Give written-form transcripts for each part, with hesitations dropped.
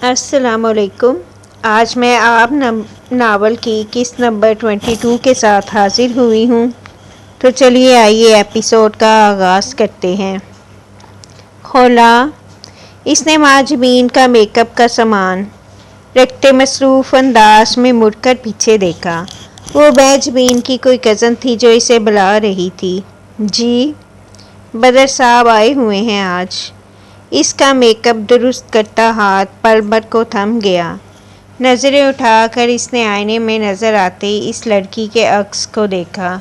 السلام علیکم۔ آج میں آپ ناول کی قسط نمبر 22 کے ساتھ حاضر ہوئی ہوں، تو چلیے آئیے ایپیسوڈ کا آغاز کرتے ہیں۔ خولا، اس نے ماجبین کا میک اپ کا سامان رکھتے مصروف انداز میں مڑ کر پیچھے دیکھا۔ وہ بیجبین کی کوئی کزن تھی جو اسے بلا رہی تھی۔ جی، بدر صاحب آئے ہوئے ہیں آج۔ اس کا میک اپ درست کرتا ہاتھ پل بھر کو تھم گیا۔ نظریں اٹھا کر اس نے آئینے میں نظر آتے اس لڑکی کے عکس کو دیکھا۔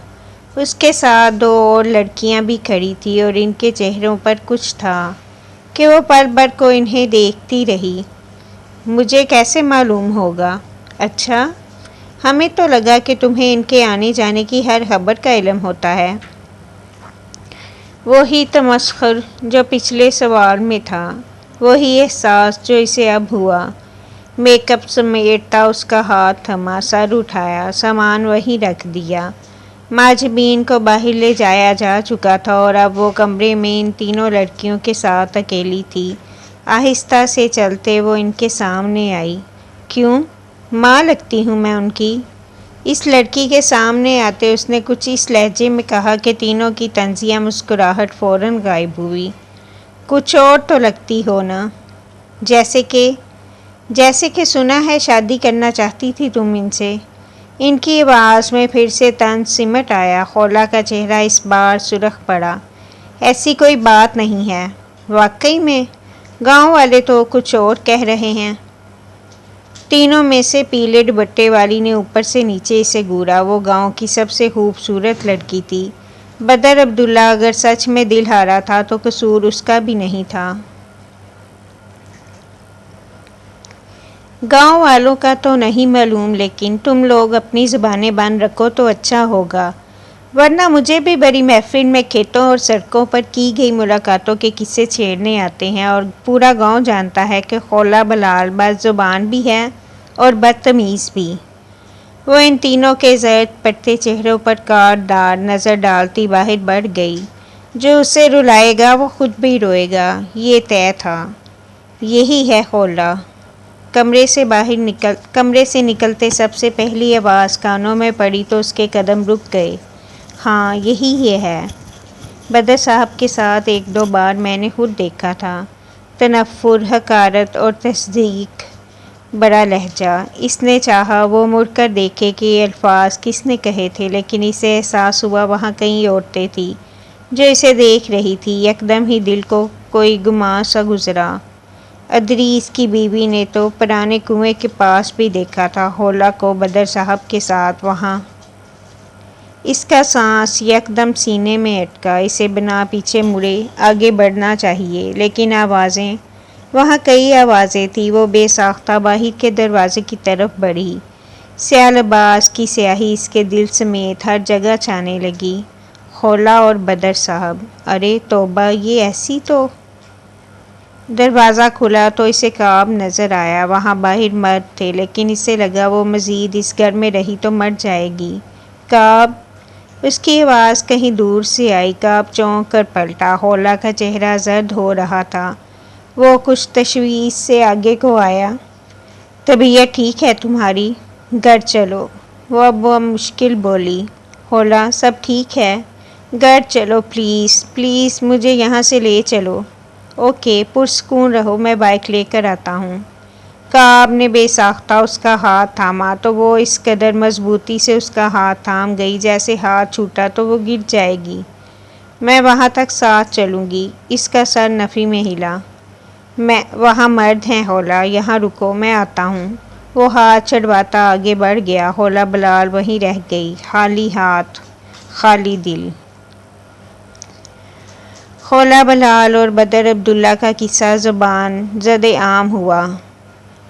اس کے ساتھ دو اور لڑکیاں بھی کھڑی تھیں اور ان کے چہروں پر کچھ تھا کہ وہ پل بھر کو انہیں دیکھتی رہی۔ مجھے کیسے معلوم ہوگا؟ اچھا، ہمیں تو لگا کہ تمہیں ان کے آنے جانے کی ہر خبر کا علم ہوتا ہے۔ وہی تمسخر جو پچھلے سوال میں تھا، وہی احساس جو اسے اب ہوا۔ میک اپ سمیٹتا اس کا ہاتھ تھما، سر اٹھایا، سامان وہیں رکھ دیا۔ ماجبین کو باہر لے جایا جا چکا تھا اور اب وہ کمرے میں ان تینوں لڑکیوں کے ساتھ اکیلی تھی۔ آہستہ سے چلتے وہ ان کے سامنے آئی۔ کیوں؟ ماں لگتی ہوں میں ان کی؟ اس لڑکی کے سامنے آتے اس نے کچھ اس لہجے میں کہا کہ تینوں کی طنزیہ مسکراہٹ فوراً غائب ہوئی۔ کچھ اور تو لگتی ہو نا؟ جیسے کہ سنا ہے شادی کرنا چاہتی تھی تم ان سے۔ ان کی آواز میں پھر سے طنز سمٹ آیا۔ خولا کا چہرہ اس بار سرخ پڑا۔ ایسی کوئی بات نہیں ہے۔ واقعی میں؟ گاؤں والے تو کچھ اور کہہ رہے ہیں۔ تینوں میں سے پیلے دوپٹے والی نے اوپر سے نیچے اسے گھورا۔ وہ گاؤں کی سب سے خوبصورت لڑکی تھی۔ بدر عبداللہ اگر سچ میں دل ہارا تھا تو قصور اس کا بھی نہیں تھا۔ گاؤں والوں کا تو نہیں معلوم، لیکن تم لوگ اپنی زبانیں بند رکھو تو اچھا ہوگا، ورنہ مجھے بھی بڑی محفل میں کھیتوں اور سڑکوں پر کی گئی ملاقاتوں کے قصے چھیڑنے آتے ہیں، اور پورا گاؤں جانتا ہے کہ خولا بلال بد زبان بھی ہے اور بدتمیز بھی۔ وہ ان تینوں کے زرد پڑتے چہروں پر کاٹ دار نظر ڈالتی باہر بڑھ گئی۔ جو اسے رلائے گا وہ خود بھی روئے گا، یہ طے تھا۔ یہی ہے خولا۔ کمرے سے نکلتے سب سے پہلی آواز کانوں میں پڑی تو اس کے قدم رک گئے۔ ہاں، یہی یہ ہے۔ بدر صاحب کے ساتھ ایک دو بار میں نے خود دیکھا تھا۔ تنفر، حقارت اور تصدیق بڑا لہجہ۔ اس نے چاہا وہ مڑ کر دیکھے کہ یہ الفاظ کس نے کہے تھے، لیکن اسے احساس ہوا وہاں کئی عورتیں تھیں جو اسے دیکھ رہی تھی۔ یکدم ہی دل کو کوئی گماں سا گزرا۔ ادریس کی بیوی نے تو پرانے کنویں کے پاس بھی دیکھا تھا خولا کو بدر صاحب کے ساتھ وہاں۔ اس کا سانس یکدم سینے میں اٹکا۔ اسے بنا پیچھے مڑے آگے بڑھنا چاہیے، لیکن آوازیں، وہاں کئی آوازیں تھیں۔ وہ بے ساختہ باہر کے دروازے کی طرف بڑھی۔ سیاہ لباس کی سیاہی اس کے دل سمیت ہر جگہ چھانے لگی۔ خولا اور بدر صاحب، ارے توبہ، یہ ایسی تو… دروازہ کھلا تو اسے کعب نظر آیا۔ وہاں باہر مرد تھے، لیکن اسے لگا وہ مزید اس گھر میں رہی تو مر جائے گی۔ کعب؟ اس کی آواز کہیں دور سے آئی۔ کعب چونک کر پلٹا۔ خولا کا چہرہ زرد ہو رہا تھا۔ وہ کچھ تشویش سے آگے کو آیا۔ طبیعت ٹھیک ہے تمہاری؟ گھر چلو، وہ اب مشکل بولی۔ خولا، سب ٹھیک ہے؟ گھر چلو پلیز مجھے یہاں سے لے چلو۔ اوکے، پرسکون رہو، میں بائک لے کر آتا ہوں۔ کعب نے بے ساختہ اس کا ہاتھ تھاما تو وہ اس قدر مضبوطی سے اس کا ہاتھ تھام گئی جیسے ہاتھ چھوٹا تو وہ گر جائے گی۔ میں وہاں تک ساتھ چلوں گی۔ اس کا سر نفی میں ہلا۔ وہاں مرد ہیں خولا، یہاں رکو، میں آتا ہوں۔ وہ ہاتھ چھڑواتا آگے بڑھ گیا۔ خولا بلال وہیں رہ گئی، خالی ہاتھ، خالی دل۔ خولا بلال اور بدر عبداللہ کا قصہ زبان زد عام ہوا۔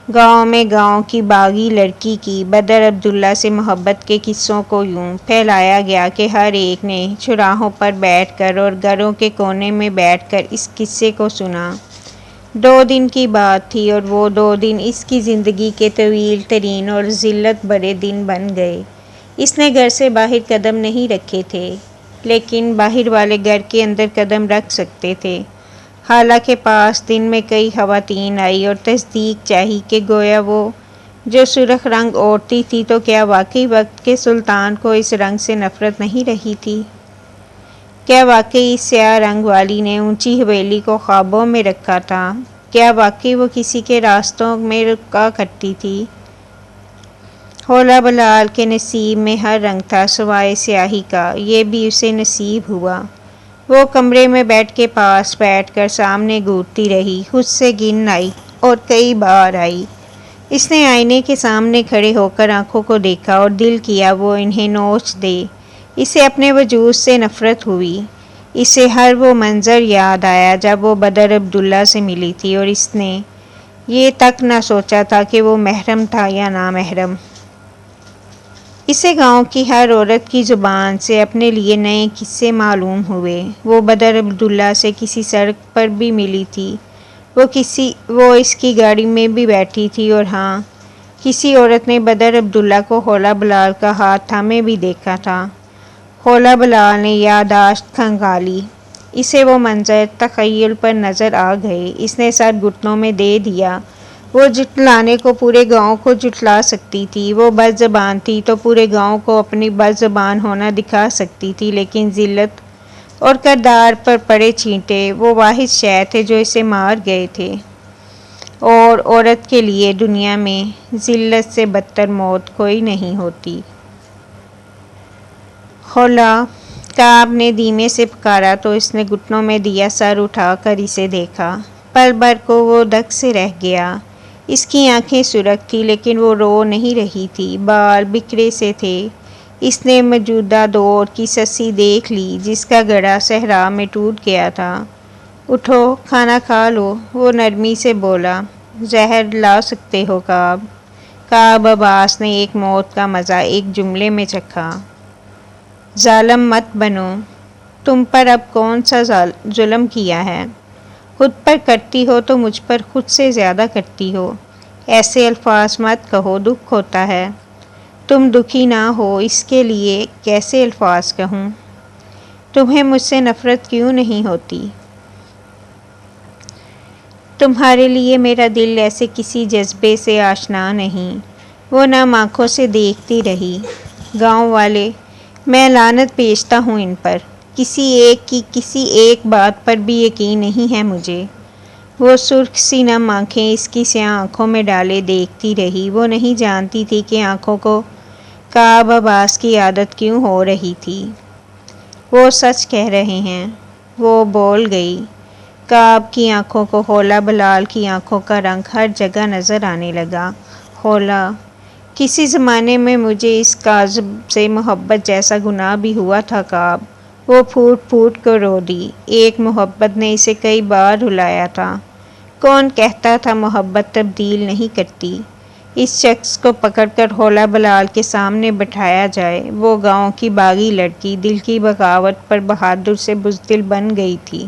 گاؤں میں گاؤں کی باغی لڑکی کی بدر عبداللہ سے محبت کے قصوں کو یوں پھیلایا گیا کہ ہر ایک نے چوراہوں پر بیٹھ کر اور گھروں کے کونے میں بیٹھ کر اس قصے کو سنا۔ 2 دن کی بات تھی اور وہ 2 دن اس کی زندگی کے طویل ترین اور ذلت بھرے دن بن گئے۔ اس نے گھر سے باہر قدم نہیں رکھے تھے، لیکن باہر والے گھر کے اندر قدم رکھ سکتے تھے۔ خالہ کے پاس دن میں کئی خواتین آئی اور تصدیق چاہی کہ گویا وہ جو سرخ رنگ اوڑھتی تھی تو کیا واقعی وقت کے سلطان کو اس رنگ سے نفرت نہیں رہی تھی؟ کیا واقعی اس سیاہ رنگ والی نے اونچی حویلی کو خوابوں میں رکھا تھا؟ کیا واقعی وہ کسی کے راستوں میں رکا کرتی تھی؟ حولا بلال کے نصیب میں ہر رنگ تھا سوائے سیاہی کا، یہ بھی اسے نصیب ہوا۔ وہ کمرے میں بیٹھ کے پاس بیٹھ کر سامنے گھورتی رہی، خود سے گن آئی اور کئی بار آئی۔ اس نے آئینے کے سامنے کھڑے ہو کر آنکھوں کو دیکھا اور دل کیا وہ انہیں نوچ دے۔ اسے اپنے وجود سے نفرت ہوئی۔ اسے ہر وہ منظر یاد آیا جب وہ بدر عبداللہ سے ملی تھی اور اس نے یہ تک نہ سوچا تھا کہ وہ محرم تھا یا نامحرم۔ اسے گاؤں کی ہر عورت کی زبان سے اپنے لیے نئے قصے معلوم ہوئے۔ وہ بدر عبداللہ سے کسی سڑک پر بھی ملی تھی، وہ اس کی گاڑی میں بھی بیٹھی تھی، اور ہاں، کسی عورت نے بدر عبداللہ کو حولا بلال کا ہاتھ تھامے بھی دیکھا تھا۔ حولا بلال نے یادداشت کھنگالی۔ اسے وہ منظر تخیل پر نظر آ گئے۔ اس نے سر گھٹنوں میں دے دیا۔ وہ جھٹلانے کو پورے گاؤں کو جھٹلا سکتی تھی، وہ بد زبان تھی تو پورے گاؤں کو اپنی بد زبان ہونا دکھا سکتی تھی، لیکن ذلت اور کردار پر پڑے چھینٹے وہ واحد شے تھے جو اسے مار گئے تھے، اور عورت کے لیے دنیا میں ذلت سے بدتر موت کوئی نہیں ہوتی۔ حولا، کعب نے دھیمے سے پکارا تو اس نے گھٹنوں میں دیا سر اٹھا کر اسے دیکھا۔ پل بھر کو وہ دک سے رہ گیا۔ اس کی آنکھیں سرخ تھیں لیکن وہ رو نہیں رہی تھی، بال بکھرے سے تھے۔ اس نے موجودہ دور کی سسی دیکھ لی جس کا گڑھا صحرا میں ٹوٹ گیا تھا۔ اٹھو، کھانا کھا لو، وہ نرمی سے بولا۔ زہر لا سکتے ہو کعب؟ کعب عباس نے ایک موت کا مزہ ایک جملے میں چکھا۔ ظالم مت بنو، تم پر اب کون سا ظلم کیا ہے؟ خود پر کرتی ہو تو مجھ پر خود سے زیادہ کرتی ہو۔ ایسے الفاظ مت کہو، دکھ ہوتا ہے۔ تم دکھی نہ ہو اس کے لیے کیسے الفاظ کہوں؟ تمہیں مجھ سے نفرت کیوں نہیں ہوتی؟ تمہارے لیے میرا دل ایسے کسی جذبے سے آشنا نہیں۔ وہ نم آنکھوں سے دیکھتی رہی۔ گاؤں والے، میں لعنت بھیجتا ہوں ان پر، کسی ایک کی کسی ایک بات پر بھی یقین نہیں ہے مجھے۔ وہ سرخ سی نم آنکھیں اس کی سیاہ آنکھوں میں ڈالے دیکھتی رہی۔ وہ نہیں جانتی تھی کہ آنکھوں کو کعب عباس کی عادت کیوں ہو رہی تھی۔ وہ سچ کہہ رہے ہیں، وہ بول گئی۔ کعب کی آنکھوں کو حولا بلال کی آنکھوں کا رنگ ہر جگہ نظر آنے لگا۔ حولا، کسی زمانے میں مجھے اس کاذب سے محبت جیسا گناہ بھی ہوا تھا کعب۔ وہ پھوٹ پھوٹ کر رو دی۔ ایک محبت نے اسے کئی بار رلایا تھا۔ کون کہتا تھا محبت تبدیل نہیں کرتی؟ اس شخص کو پکڑ کر حولا بلال کے سامنے بٹھایا جائے۔ وہ گاؤں کی باغی لڑکی دل کی بغاوت پر بہادر سے بزدل بن گئی تھی۔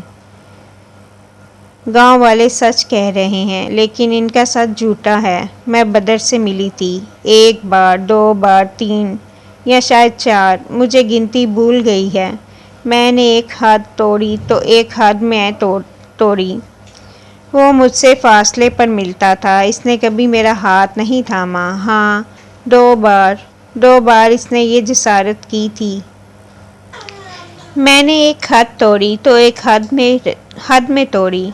گاؤں والے سچ کہہ رہے ہیں لیکن ان کا سچ جھوٹا ہے۔ میں بدر سے ملی تھی، ایک بار، دو بار، تین یا شاید چار، مجھے گنتی بھول گئی ہے۔ میں نے ایک حد توڑی تو ایک حد میں توڑی۔ وہ مجھ سے فاصلے پر ملتا تھا، اس نے کبھی میرا ہاتھ نہیں تھاما۔ ہاں، دو بار اس نے یہ جسارت کی تھی۔ میں نے ایک حد توڑی تو ایک حد میں توڑی۔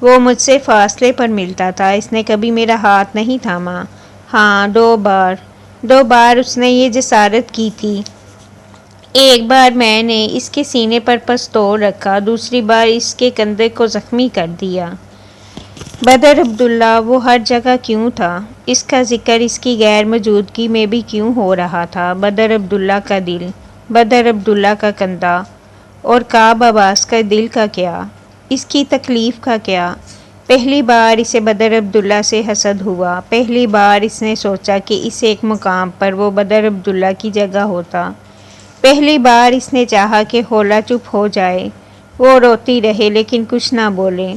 وہ مجھ سے فاصلے پر ملتا تھا، اس نے کبھی میرا ہاتھ نہیں تھاما۔ ہاں، دو بار اس نے یہ جسارت کی تھی۔ ایک بار میں نے اس کے سینے پر پستول رکھا، دوسری بار اس کے کندھے کو زخمی کر دیا۔ بدر عبداللہ وہ ہر جگہ کیوں تھا؟ اس کا ذکر اس کی غیر موجودگی میں بھی کیوں ہو رہا تھا؟ بدر عبداللہ کا دل، بدر عبداللہ کا کندھا، اور کعب عباس کا دل کا کیا؟ اس کی تکلیف کا کیا؟ پہلی بار اسے بدر عبداللہ سے حسد ہوا۔ پہلی بار اس نے سوچا کہ اس ایک مقام پر وہ بدر عبداللہ کی جگہ ہوتا۔ پہلی بار اس نے چاہا کہ حولا چپ ہو جائے، وہ روتی رہے لیکن کچھ نہ بولے۔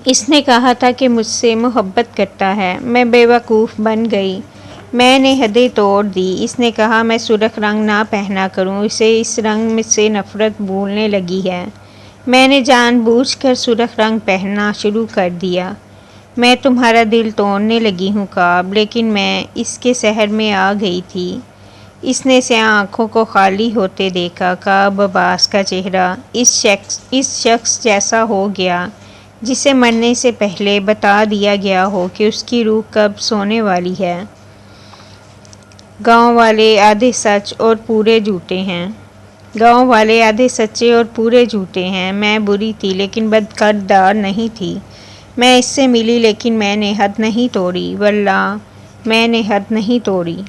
اس نے کہا تھا کہ مجھ سے محبت کرتا ہے، میں بے وقوف بن گئی، میں نے حدیں توڑ دی۔ اس نے کہا میں سرخ رنگ نہ پہنا کروں، اسے اس رنگ سے نفرت بھولنے لگی ہے۔ میں نے جان بوجھ کر سرخ رنگ پہننا شروع کر دیا۔ میں تمہارا دل توڑنے لگی ہوں کعب، لیکن میں اس کے سحر میں آ گئی تھی۔ اس نے سیاہ آنکھوں کو خالی ہوتے دیکھا۔ کعب عباس کا چہرہ اس شخص جیسا ہو گیا جسے مرنے سے پہلے بتا دیا گیا ہو کہ اس کی روح کب سونے والی ہے۔ گاؤں والے آدھے سچ اور پورے جھوٹے ہیں۔ گاؤں والے آدھے سچے اور پورے جھوٹے ہیں۔ میں بری تھی لیکن بدکردار نہیں تھی۔ میں اس سے ملی لیکن میں نے حد نہیں توڑی، واللہ میں نے حد نہیں توڑی۔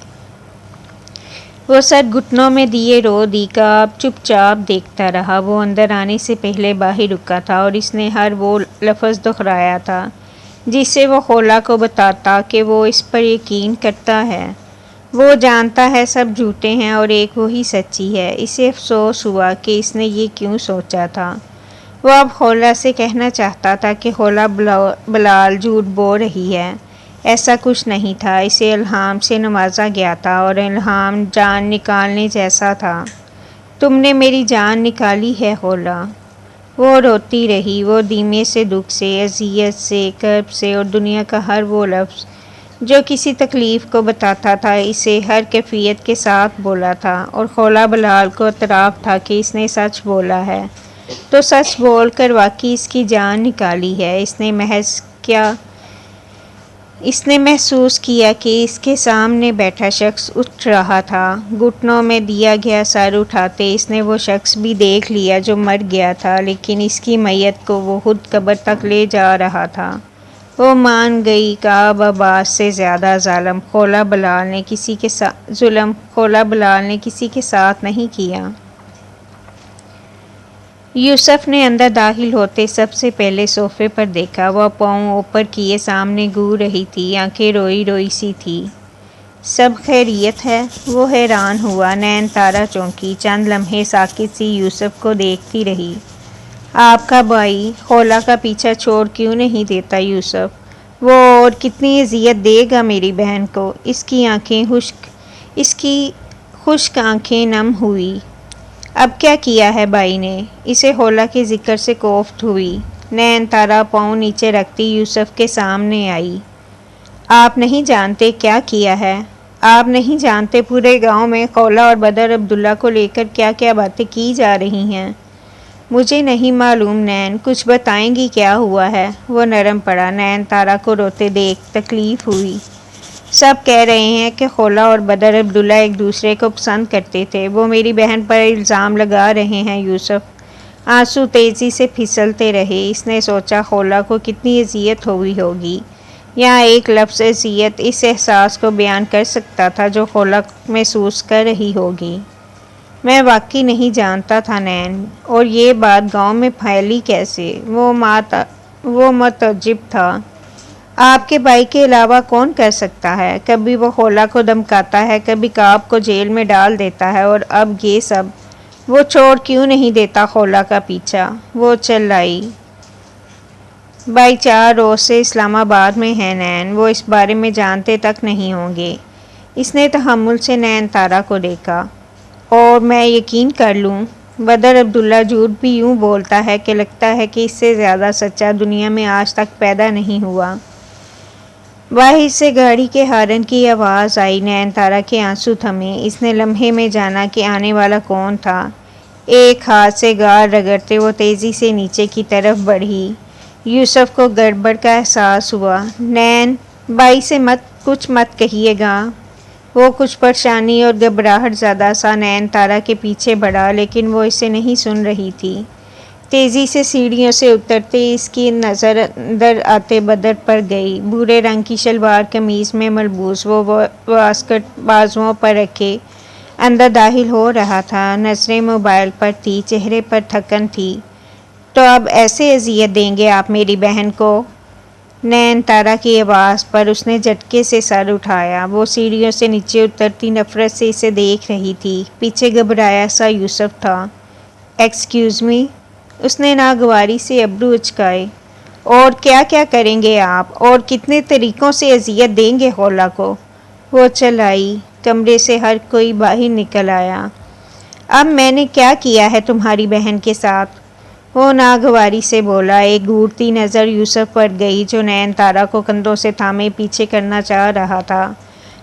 وہ سر گھٹنوں میں دیے رو دی۔ کعب چپ چاپ دیکھتا رہا۔ وہ اندر آنے سے پہلے باہر رکا تھا اور اس نے ہر وہ لفظ دہرایا تھا جس سے وہ خولا کو بتاتا کہ وہ اس پر یقین کرتا ہے۔ وہ جانتا ہے سب جھوٹے ہیں اور ایک وہی سچی ہے۔ اسے افسوس ہوا کہ اس نے یہ کیوں سوچا تھا۔ وہ اب خولا سے کہنا چاہتا تھا کہ خولا بلال جھوٹ بول رہی ہے۔ ایسا کچھ نہیں تھا۔ اسے الہام سے نوازا گیا تھا اور الہام جان نکالنے جیسا تھا۔ تم نے میری جان نکالی ہے خولا۔ وہ روتی رہی۔ وہ دھیمے سے دکھ سے، اذیت سے، کرب سے اور دنیا کا ہر وہ لفظ جو کسی تکلیف کو بتاتا تھا اسے ہر کیفیت کے ساتھ بولا تھا، اور خولا بلال کو اعتراف تھا کہ اس نے سچ بولا ہے تو سچ بول کر واقعی اس کی جان نکالی ہے۔ اس نے محسوس کیا کہ اس کے سامنے بیٹھا شخص اٹھ رہا تھا۔ گھٹنوں میں دیا گیا سر اٹھاتے اس نے وہ شخص بھی دیکھ لیا جو مر گیا تھا، لیکن اس کی میت کو وہ خود قبر تک لے جا رہا تھا۔ وہ مان گئی کعب عباس سے زیادہ ظلم خولا بلال نے کسی کے ساتھ نہیں کیا۔ یوسف نے اندر داخل ہوتے سب سے پہلے صوفے پر دیکھا۔ وہ پاؤں اوپر کیے سامنے گو رہی تھی، آنکھیں روئی روئی سی تھی۔ سب خیریت ہے؟ وہ حیران ہوا۔ نین تارا چونکی، چند لمحے ساکت سی یوسف کو دیکھتی رہی۔ آپ کا بھائی خولا کا پیچھا چھوڑ کیوں نہیں دیتا یوسف؟ وہ اور کتنی اذیت دے گا میری بہن کو؟ اس کی خشک آنکھیں نم ہوئی۔ اب کیا کیا ہے بھائی نے؟ اسے خولا کے ذکر سے کوفت ہوئی۔ نین تارا پاؤں نیچے رکھتی یوسف کے سامنے آئی۔ آپ نہیں جانتے کیا کیا ہے؟ آپ نہیں جانتے پورے گاؤں میں خولا اور بدر عبداللہ کو لے کر کیا کیا باتیں کی جا رہی ہیں؟ مجھے نہیں معلوم نین، کچھ بتائیں گی کیا ہوا ہے؟ وہ نرم پڑا۔ نین تارا کو روتے دیکھ تکلیف ہوئی۔ سب کہہ رہے ہیں کہ خولا اور بدر عبداللہ ایک دوسرے کو پسند کرتے تھے۔ وہ میری بہن پر الزام لگا رہے ہیں یوسف۔ آنسو تیزی سے پھسلتے رہے۔ اس نے سوچا خولا کو کتنی اذیت ہوئی ہوگی۔ یہاں ایک لفظ اذیت اس احساس کو بیان کر سکتا تھا جو خولا محسوس کر رہی ہوگی۔ میں واقعی نہیں جانتا تھا نین، اور یہ بات گاؤں میں پھیلی کیسے؟ وہ متعجب تھا۔ آپ کے بھائی کے علاوہ کون کر سکتا ہے؟ کبھی وہ خولا کو دھمکاتا ہے، کبھی کعب کو جیل میں ڈال دیتا ہے، اور اب یہ سب۔ وہ چھوڑ کیوں نہیں دیتا خولا کا پیچھا؟ وہ چلائی۔ بھائی 4 روز سے اسلام آباد میں ہیں نین، وہ اس بارے میں جانتے تک نہیں ہوں گے۔ اس نے تحمل سے نین تارا کو دیکھا۔ اور میں یقین کر لوں؟ بدر عبداللہ جھوٹ بھی یوں بولتا ہے کہ لگتا ہے کہ اس سے زیادہ سچا دنیا میں آج تک پیدا نہیں ہوا۔ باہر سے گاڑی کے ہارن کی آواز آئی۔ نین تارا کے آنسو تھمے۔ اس نے لمحے میں جانا کہ آنے والا کون تھا۔ ایک ہاتھ سے گال رگڑتے وہ تیزی سے نیچے کی طرف بڑھی۔ یوسف کو گڑبڑ کا احساس ہوا۔ نین، بھائی سے کچھ مت کہیے گا۔ وہ کچھ پریشانی اور گھبراہٹ زدہ سا نین تارا کے پیچھے بڑھا، لیکن وہ اسے نہیں سن رہی تھی۔ تیزی سے سیڑھیوں سے اترتے اس کی نظر اندر آتے بدر پر گئی۔ بھورے رنگ کی شلوار قمیض میں ملبوس وہ واسکٹ بازوؤں پر رکھے اندر داخل ہو رہا تھا۔ نظریں موبائل پر تھی، چہرے پر تھکن تھی۔ تو اب ایسے اذیت دیں گے آپ میری بہن کو؟ نین تارا کی آواز پر اس نے جھٹکے سے سر اٹھایا۔ وہ سیڑھیوں سے نیچے اترتی نفرت سے اسے دیکھ رہی تھی۔ پیچھے گھبرایا سا یوسف تھا۔ Excuse me? اس نے ناگواری سے ابرو اچکائے۔ اور کیا کیا کریں گے آپ؟ اور کتنے طریقوں سے اذیت دیں گے خولا کو؟ وہ چلائی۔ کمرے سے ہر کوئی باہر نکل آیا۔ اب میں نے کیا کیا ہے تمہاری بہن کے ساتھ؟ وہ ناگواری سے بولا۔ ایک گھورتی نظر یوسف پر گئی جو نین تارا کو کندھوں سے تھامے پیچھے کرنا چاہ رہا تھا،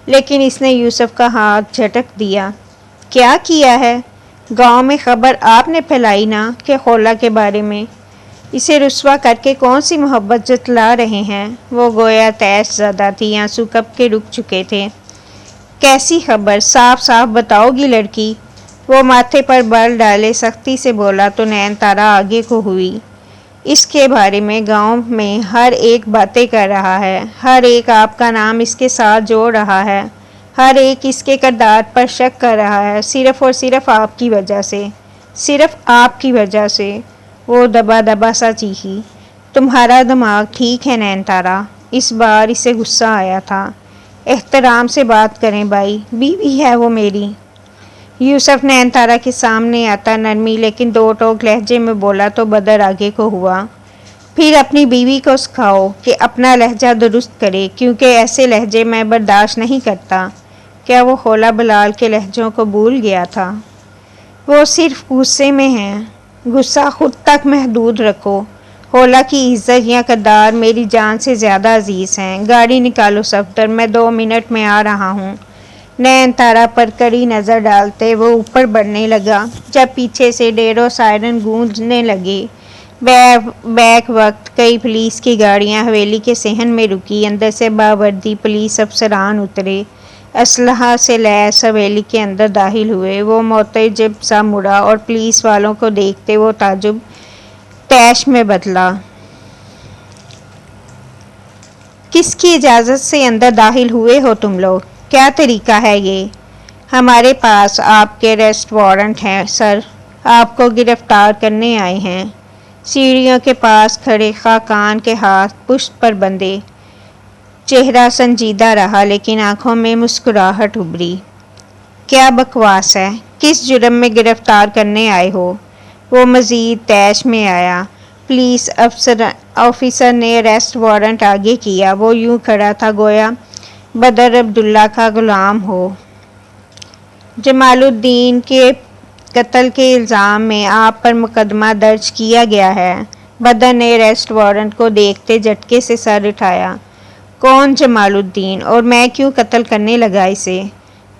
لیکن اس نے یوسف کا ہاتھ جھٹک دیا۔ کیا کیا ہے؟ گاؤں میں خبر آپ نے پھیلائی نا کہ خولہ کے بارے میں؟ اسے رسوا کر کے کون سی محبت جتلا رہے ہیں؟ وہ گویا طیش زدہ تھی، آنسو کب کے رک چکے تھے۔ کیسی خبر؟ صاف صاف بتاؤ گی لڑکی؟ وہ ماتھے پر بل ڈالے سختی سے بولا تو نین تارا آگے کو ہوئی۔ اس کے بارے میں گاؤں میں ہر ایک باتیں کر رہا ہے، ہر ایک آپ کا نام اس کے ساتھ جوڑ رہا ہے، ہر ایک اس کے کردار پر شک کر رہا ہے، صرف اور صرف آپ کی وجہ سے، صرف آپ کی وجہ سے۔ وہ دبا دبا سا چیخی۔ تمہارا دماغ ٹھیک ہے نین تارا؟ اس بار اسے غصہ آیا تھا۔ احترام سے بات کریں بھائی، بیوی ہے وہ میری۔ یوسف نین تارا کے سامنے آتا نرمی لیکن دو ٹوک لہجے میں بولا تو بدر آگے کو ہوا۔ پھر اپنی بیوی کو سکھاؤ کہ اپنا لہجہ درست کرے، کیونکہ ایسے لہجے میں برداشت نہیں کرتا۔ کیا وہ خولہ بلال کے لہجوں کو بھول گیا تھا؟ وہ صرف غصے میں ہیں۔ غصہ خود تک محدود رکھو۔ خولہ کی عزت یا کردار میری جان سے زیادہ عزیز ہیں۔ گاڑی نکالو صفدر، میں 2 منٹ میں آ رہا ہوں۔ نین تارا پر کڑی نظر ڈالتے وہ اوپر بڑھنے لگا جب پیچھے سے ڈیروں سائرن گونجنے لگے۔ بیک وقت کئی پولیس کی گاڑیاں حویلی کے صحن میں رکی، اندر سے باوردی پولیس افسران اترے، اسلحہ سے لیس حویلی کے اندر داخل ہوئے۔ وہ متعجب سا مڑا اور پولیس والوں کو دیکھتے وہ تعجب طیش میں بدلا۔ کس کی اجازت سے اندر داخل ہوئے ہو تم لوگ؟ کیا طریقہ ہے یہ؟ ہمارے پاس آپ کے ریسٹ وارنٹ ہیں سر، آپ کو گرفتار کرنے آئے ہیں۔ سیڑھیوں کے پاس کھڑے خاقان کے ہاتھ پشت پر بندھے، چہرہ سنجیدہ رہا لیکن آنکھوں میں مسکراہٹ ابھری۔ کیا بکواس ہے؟ کس جرم میں گرفتار کرنے آئے ہو؟ وہ مزید طیش میں آیا۔ پولیس آفیسر نے ریسٹ وارنٹ آگے کیا۔ وہ یوں کھڑا تھا گویا بدر عبداللہ کا غلام ہو۔ جمال الدین کے قتل کے الزام میں آپ پر مقدمہ درج کیا گیا ہے۔ بدر نے ریسٹ وارنٹ کو دیکھتے جھٹکے سے سر اٹھایا۔ کون جمال الدین؟ اور میں کیوں قتل کرنے لگا اسے؟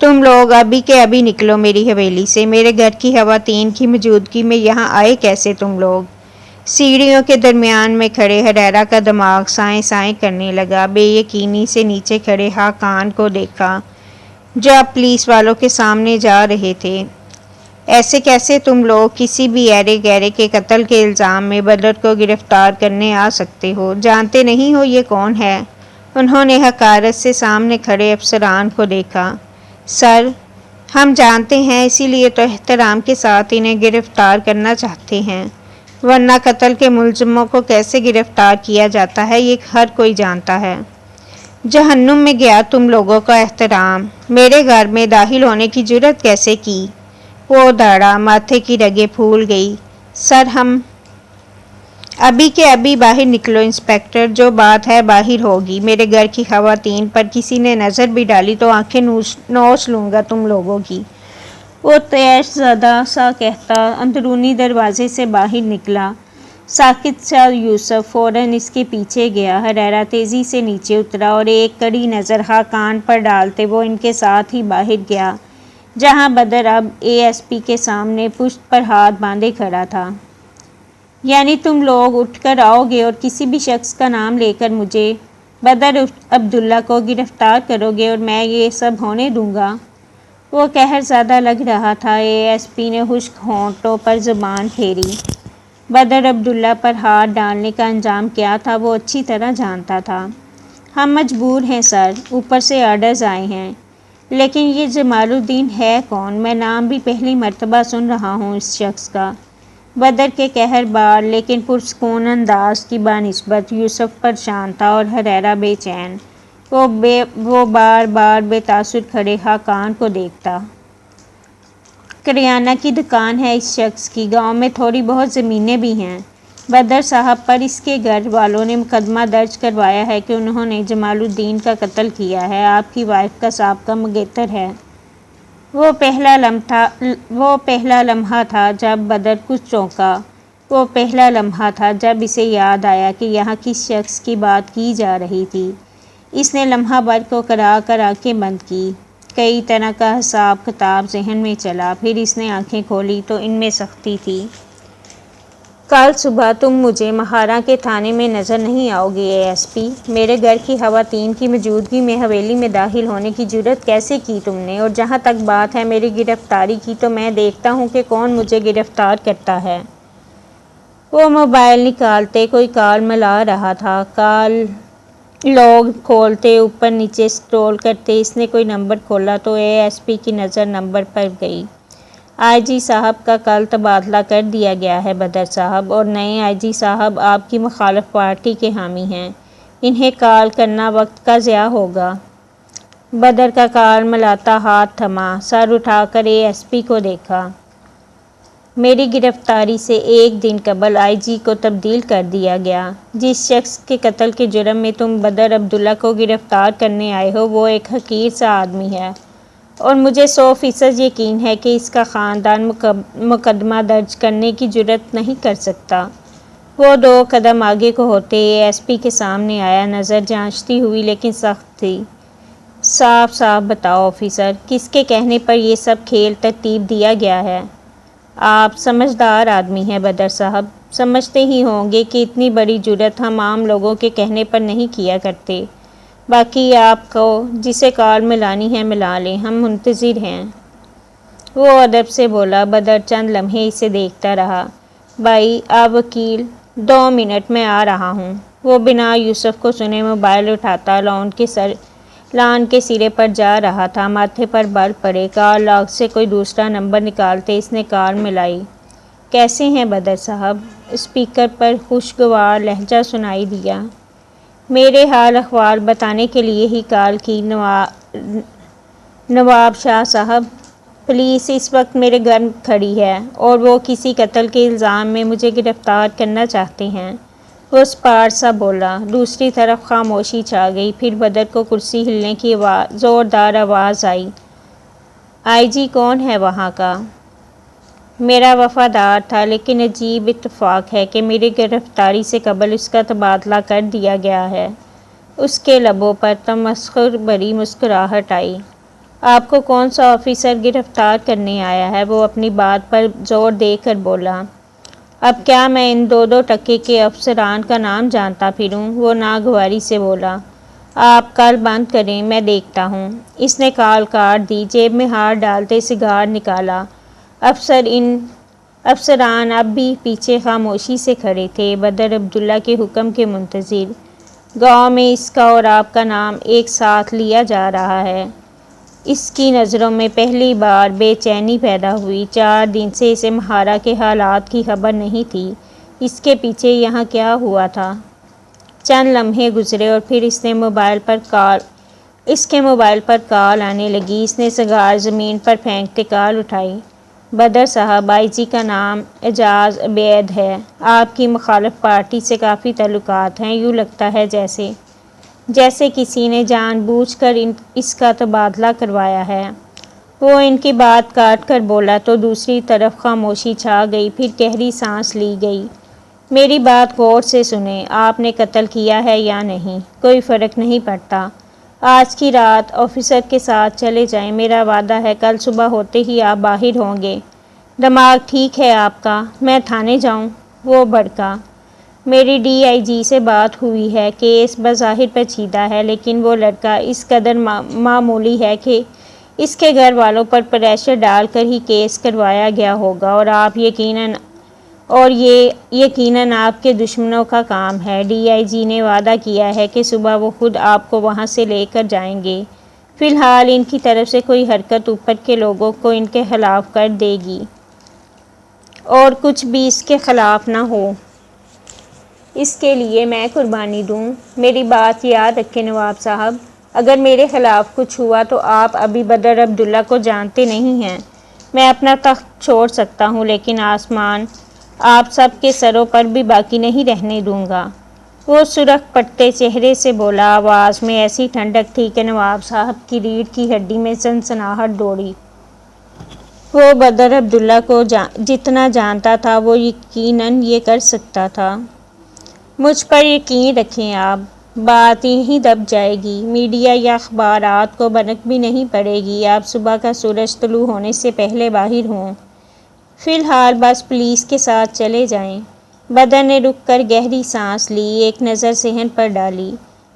تم لوگ ابھی کے ابھی نکلو میری حویلی سے۔ میرے گھر کی خواتین کی موجودگی میں یہاں آئے کیسے تم لوگ؟ سیڑھیوں کے درمیان میں کھڑے ہریرا کا دماغ سائیں سائیں کرنے لگا۔ بے یقینی سے نیچے کھڑے خاقان کو دیکھا جو اب پولیس والوں کے سامنے جا رہے تھے۔ ایسے کیسے تم لوگ کسی بھی ایرے گیرے کے قتل کے الزام میں بدر کو گرفتار کرنے آ سکتے ہو؟ جانتے نہیں ہو یہ کون ہے؟ انہوں نے حقارت سے سامنے کھڑے افسران کو دیکھا۔ سر، ہم جانتے ہیں، اسی لیے تو احترام کے ساتھ انہیں گرفتار کرنا چاہتے ہیں، ورنہ قتل کے ملزموں کو کیسے گرفتار کیا جاتا ہے یہ ہر کوئی جانتا ہے۔ جہنم میں گیا تم لوگوں کا احترام! میرے گھر میں داخل ہونے کی جرات کیسے کی؟ وہ دوڑا، ماتھے کی رگیں پھول گئی۔ سر، ہم ابھی کے ابھی باہر نکلو انسپکٹر، جو بات ہے باہر ہوگی۔ میرے گھر کی خواتین پر کسی نے نظر بھی ڈالی تو آنکھیں نوچ لوں گا تم لوگوں کی۔ وہ طیش زدہ سا کہتا اندرونی دروازے سے باہر نکلا۔ ساکت سا یوسف فوراً اس کے پیچھے گیا۔ ہریرا تیزی سے نیچے اترا اور ایک کڑی نظر خاقان پر ڈالتے وہ ان کے ساتھ ہی باہر گیا، جہاں بدر اب ASP کے سامنے پشت پر ہاتھ باندھے کھڑا تھا۔ یعنی تم لوگ اٹھ کر آؤ گے اور کسی بھی شخص کا نام لے کر مجھے بدر عبداللہ کو گرفتار کرو گے اور میں یہ سب ہونے دوں گا؟ وہ قہر زدہ لگ رہا تھا۔ ASP نے خشک ہونٹوں پر زبان پھیری۔ بدر عبداللہ پر ہاتھ ڈالنے کا انجام کیا تھا وہ اچھی طرح جانتا تھا۔ ہم مجبور ہیں سر، اوپر سے آرڈرز آئے ہیں۔ لیکن یہ جمال الدین ہے کون؟ میں نام بھی پہلی مرتبہ سن رہا ہوں اس شخص کا۔ بدر کے قہر بار لیکن پرسکون انداز کی بانسبت یوسف پریشان تھا اور ہریرا بے چین۔ وہ بار بار بے تاثر کھڑے خاقان کو دیکھتا۔ کریانہ کی دکان ہے اس شخص کی، گاؤں میں تھوڑی بہت زمینیں بھی ہیں۔ بدر صاحب پر اس کے گھر والوں نے مقدمہ درج کروایا ہے کہ انہوں نے جمال الدین کا قتل کیا ہے، آپ کی وائف کا سابقہ مگیتر ہے۔ وہ پہلا لمحہ تھا جب بدر کچھ چونکا۔ وہ پہلا لمحہ تھا جب اسے یاد آیا کہ یہاں کس شخص کی بات کی جا رہی تھی۔ اس نے لمحہ بھر کو کرا کر آنکھیں بند کی۔ کئی طرح کا حساب کتاب ذہن میں چلا، پھر اس نے آنکھیں کھولی تو ان میں سختی تھی۔ کل صبح تم مجھے مہارا کے تھانے میں نظر نہیں آؤ گے اے ایس پی۔ میرے گھر کی خواتین کی موجودگی میں حویلی میں داخل ہونے کی جرأت کیسے کی تم نے؟ اور جہاں تک بات ہے میری گرفتاری کی تو میں دیکھتا ہوں کہ کون مجھے گرفتار کرتا ہے۔ وہ موبائل نکالتے کوئی کال ملا رہا تھا۔ کال لوگ کھولتے، اوپر نیچے سکرول کرتے اس نے کوئی نمبر کھولا تو اے ایس پی کی نظر نمبر پر گئی۔ آئی جی صاحب کا کل تبادلہ کر دیا گیا ہے بدر صاحب، اور نئے آئی جی صاحب آپ کی مخالف پارٹی کے حامی ہیں۔ انہیں کال کرنا وقت کا ضیاع ہوگا۔ بدر کا کال ملاتا ہاتھ تھما، سر اٹھا کر اے ایس پی کو دیکھا۔ میری گرفتاری سے ایک دن قبل آئی جی کو تبدیل کر دیا گیا۔ جس شخص کے قتل کے جرم میں تم بدر عبداللہ کو گرفتار کرنے آئے ہو وہ ایک حقیر سا آدمی ہے، اور مجھے 100% یقین ہے کہ اس کا خاندان مقدمہ درج کرنے کی جرأت نہیں کر سکتا۔ وہ 2 قدم آگے کو ہوتے اے ایس پی کے سامنے آیا، نظر جانچتی ہوئی لیکن سخت تھی۔ صاف صاف بتاؤ آفیسر، کس کے کہنے پر یہ سب کھیل ترتیب دیا گیا ہے؟ آپ سمجھدار آدمی ہیں بدر صاحب، سمجھتے ہی ہوں گے کہ اتنی بڑی جرأت ہم عام لوگوں کے کہنے پر نہیں کیا کرتے۔ باقی آپ کو جسے کال ملانی ہے ملا لیں، ہم منتظر ہیں۔ وہ ادب سے بولا۔ بدر چند لمحے اسے دیکھتا رہا۔ بھائی آپ وکیل، 2 منٹ میں آ رہا ہوں۔ وہ بنا یوسف کو سنے موبائل اٹھاتا لان کے سرے پر جا رہا تھا۔ ماتھے پر بال پڑے، کال لاگ سے کوئی دوسرا نمبر نکالتے اس نے کال ملائی۔ کیسے ہیں بدر صاحب؟ اسپیکر پر خوشگوار لہجہ سنائی دیا۔ میرے حال احوال بتانے کے لیے ہی کال کی نواب شاہ صاحب۔ پولیس اس وقت میرے گھر کھڑی ہے اور وہ کسی قتل کے الزام میں مجھے گرفتار کرنا چاہتے ہیں۔ وہ اسپاٹ سا بولا۔ دوسری طرف خاموشی چھا گئی، پھر بدر کو کرسی ہلنے کی زوردار آواز آئی۔ آئی جی کون ہے وہاں کا؟ میرا وفادار تھا، لیکن عجیب اتفاق ہے کہ میری گرفتاری سے قبل اس کا تبادلہ کر دیا گیا ہے۔ اس کے لبوں پر تمسخر بھری مسکراہٹ آئی۔ آپ کو کون سا آفیسر گرفتار کرنے آیا ہے؟ وہ اپنی بات پر زور دے کر بولا۔ اب کیا میں ان 2 ٹکے کے افسران کا نام جانتا پھروں؟ وہ ناگواری سے بولا۔ آپ کال بند کریں، میں دیکھتا ہوں۔ اس نے کال کاٹ دی، جیب میں ہاتھ ڈالتے سگار نکالا۔ افسران اب بھی پیچھے خاموشی سے کھڑے تھے، بدر عبداللہ کے حکم کے منتظر۔ گاؤں میں اس کا اور آپ کا نام ایک ساتھ لیا جا رہا ہے۔ اس کی نظروں میں پہلی بار بے چینی پیدا ہوئی۔ 4 دن سے اسے مہارا کے حالات کی خبر نہیں تھی۔ اس کے پیچھے یہاں کیا ہوا تھا؟ چند لمحے گزرے اور پھر اس کے موبائل پر کال آنے لگی۔ اس نے سگار زمین پر پھینکتے کال اٹھائی۔ بدر صاحب، آئی جی کا نام اعجاز عبید ہے۔ آپ کی مخالف پارٹی سے کافی تعلقات ہیں۔ یوں لگتا ہے جیسے کسی نے جان بوجھ کر اس کا تبادلہ کروایا ہے۔ وہ ان کی بات کاٹ کر بولا تو دوسری طرف خاموشی چھا گئی، پھر گہری سانس لی گئی۔ میری بات غور سے سنیں، آپ نے قتل کیا ہے یا نہیں، کوئی فرق نہیں پڑتا۔ آج کی رات آفیسر کے ساتھ چلے جائیں، میرا وعدہ ہے کل صبح ہوتے ہی آپ باہر ہوں گے۔ دماغ ٹھیک ہے آپ کا؟ میں تھانے جاؤں؟ وہ بھڑکا۔ میری ڈی آئی جی سے بات ہوئی ہے، کیس بظاہر پیچیدہ ہے، لیکن وہ لڑکا اس قدر معمولی ہے کہ اس کے گھر والوں پر پریشر ڈال کر ہی کیس کروایا گیا ہوگا، اور یہ یقیناً آپ کے دشمنوں کا کام ہے۔ ڈی آئی جی نے وعدہ کیا ہے کہ صبح وہ خود آپ کو وہاں سے لے کر جائیں گے۔ فی الحال ان کی طرف سے کوئی حرکت اوپر کے لوگوں کو ان کے خلاف کر دے گی، اور کچھ بھی اس کے خلاف نہ ہو، اس کے لیے میں قربانی دوں۔ میری بات یاد رکھیں نواب صاحب، اگر میرے خلاف کچھ ہوا تو آپ ابھی بدر عبداللہ کو جانتے نہیں ہیں۔ میں اپنا تخت چھوڑ سکتا ہوں، لیکن آسمان آپ سب کے سروں پر بھی باقی نہیں رہنے دوں گا۔ وہ سرخ پٹے چہرے سے بولا، آواز میں ایسی ٹھنڈک تھی کہ نواب صاحب کی ریڑھ کی ہڈی میں سنسناہٹ دوڑی۔ وہ بدر عبداللہ کو جتنا جانتا تھا وہ یقیناً یہ کر سکتا تھا۔ مجھ پر یقین رکھیں آپ، بات یہیں دب جائے گی، میڈیا یا اخبارات کو بھنک بھی نہیں پڑے گی، آپ صبح کا سورج طلوع ہونے سے پہلے باہر ہوں۔ فی الحال بس پولیس کے ساتھ چلے جائیں۔ بدر نے رک کر گہری سانس لی، ایک نظر صحن پر ڈالی۔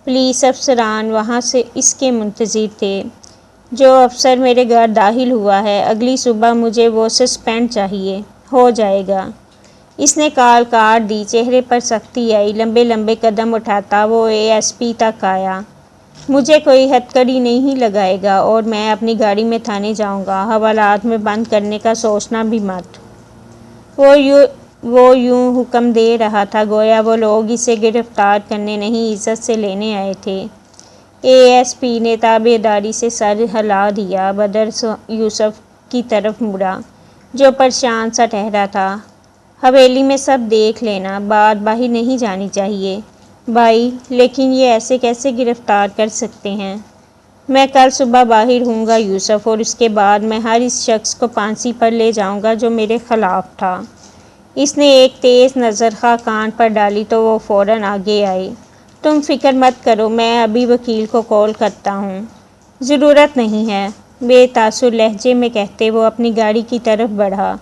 پولیس افسران وہاں سے اس کے منتظر تھے۔ جو افسر میرے گھر داخل ہوا ہے، اگلی صبح مجھے وہ سسپینڈ چاہیے، ہو جائے گا۔ اس نے کال کاٹ دی، چہرے پر سختی آئی، لمبے لمبے قدم اٹھاتا وہ ASP تک آیا۔ مجھے کوئی ہتھکڑی نہیں لگائے گا اور میں اپنی گاڑی میں تھانے جاؤں گا، حوالات میں بند کرنے کا سوچنا بھی مت۔ وہ یوں حکم دے رہا تھا گویا وہ لوگ اسے گرفتار کرنے نہیں عزت سے لینے آئے تھے۔ ASP نے تابعداری سے سر ہلا دیا، بدر یوسف کی طرف مڑا جو پریشان سا ٹہرا تھا۔ حویلی میں سب دیکھ لینا، بات باہر نہیں جانی چاہیے۔ بھائی، لیکن یہ ایسے کیسے گرفتار کر سکتے ہیں؟ میں کل صبح باہر ہوں گا یوسف، اور اس کے بعد میں ہر اس شخص کو پھانسی پر لے جاؤں گا جو میرے خلاف تھا۔ اس نے ایک تیز نظر خاقان پر ڈالی تو وہ فوراً آگے آئے۔ تم فکر مت کرو، میں ابھی وکیل کو کال کرتا ہوں۔ ضرورت نہیں ہے، بے تاثر لہجے میں کہتے وہ اپنی گاڑی کی طرف بڑھا۔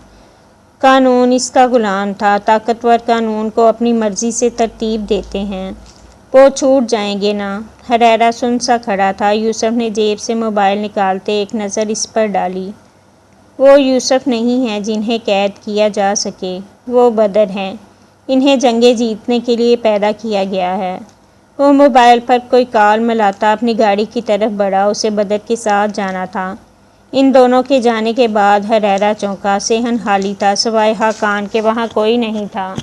قانون اس کا غلام تھا، طاقتور قانون کو اپنی مرضی سے ترتیب دیتے ہیں، وہ چھوٹ جائیں گے نا۔ ہریرا سن سا کھڑا تھا، یوسف نے جیب سے موبائل نکالتے ایک نظر اس پر ڈالی۔ وہ یوسف نہیں ہیں جنہیں قید کیا جا سکے، وہ بدر ہیں، انہیں جنگیں جیتنے کے لیے پیدا کیا گیا ہے۔ وہ موبائل پر کوئی کال ملاتا اپنی گاڑی کی طرف بڑھا، اسے بدر کے ساتھ جانا تھا۔ ان دونوں کے جانے کے بعد ہریرا چونکا، صحن خالی تھا، سوائے خاقان کے وہاں کوئی نہیں تھا۔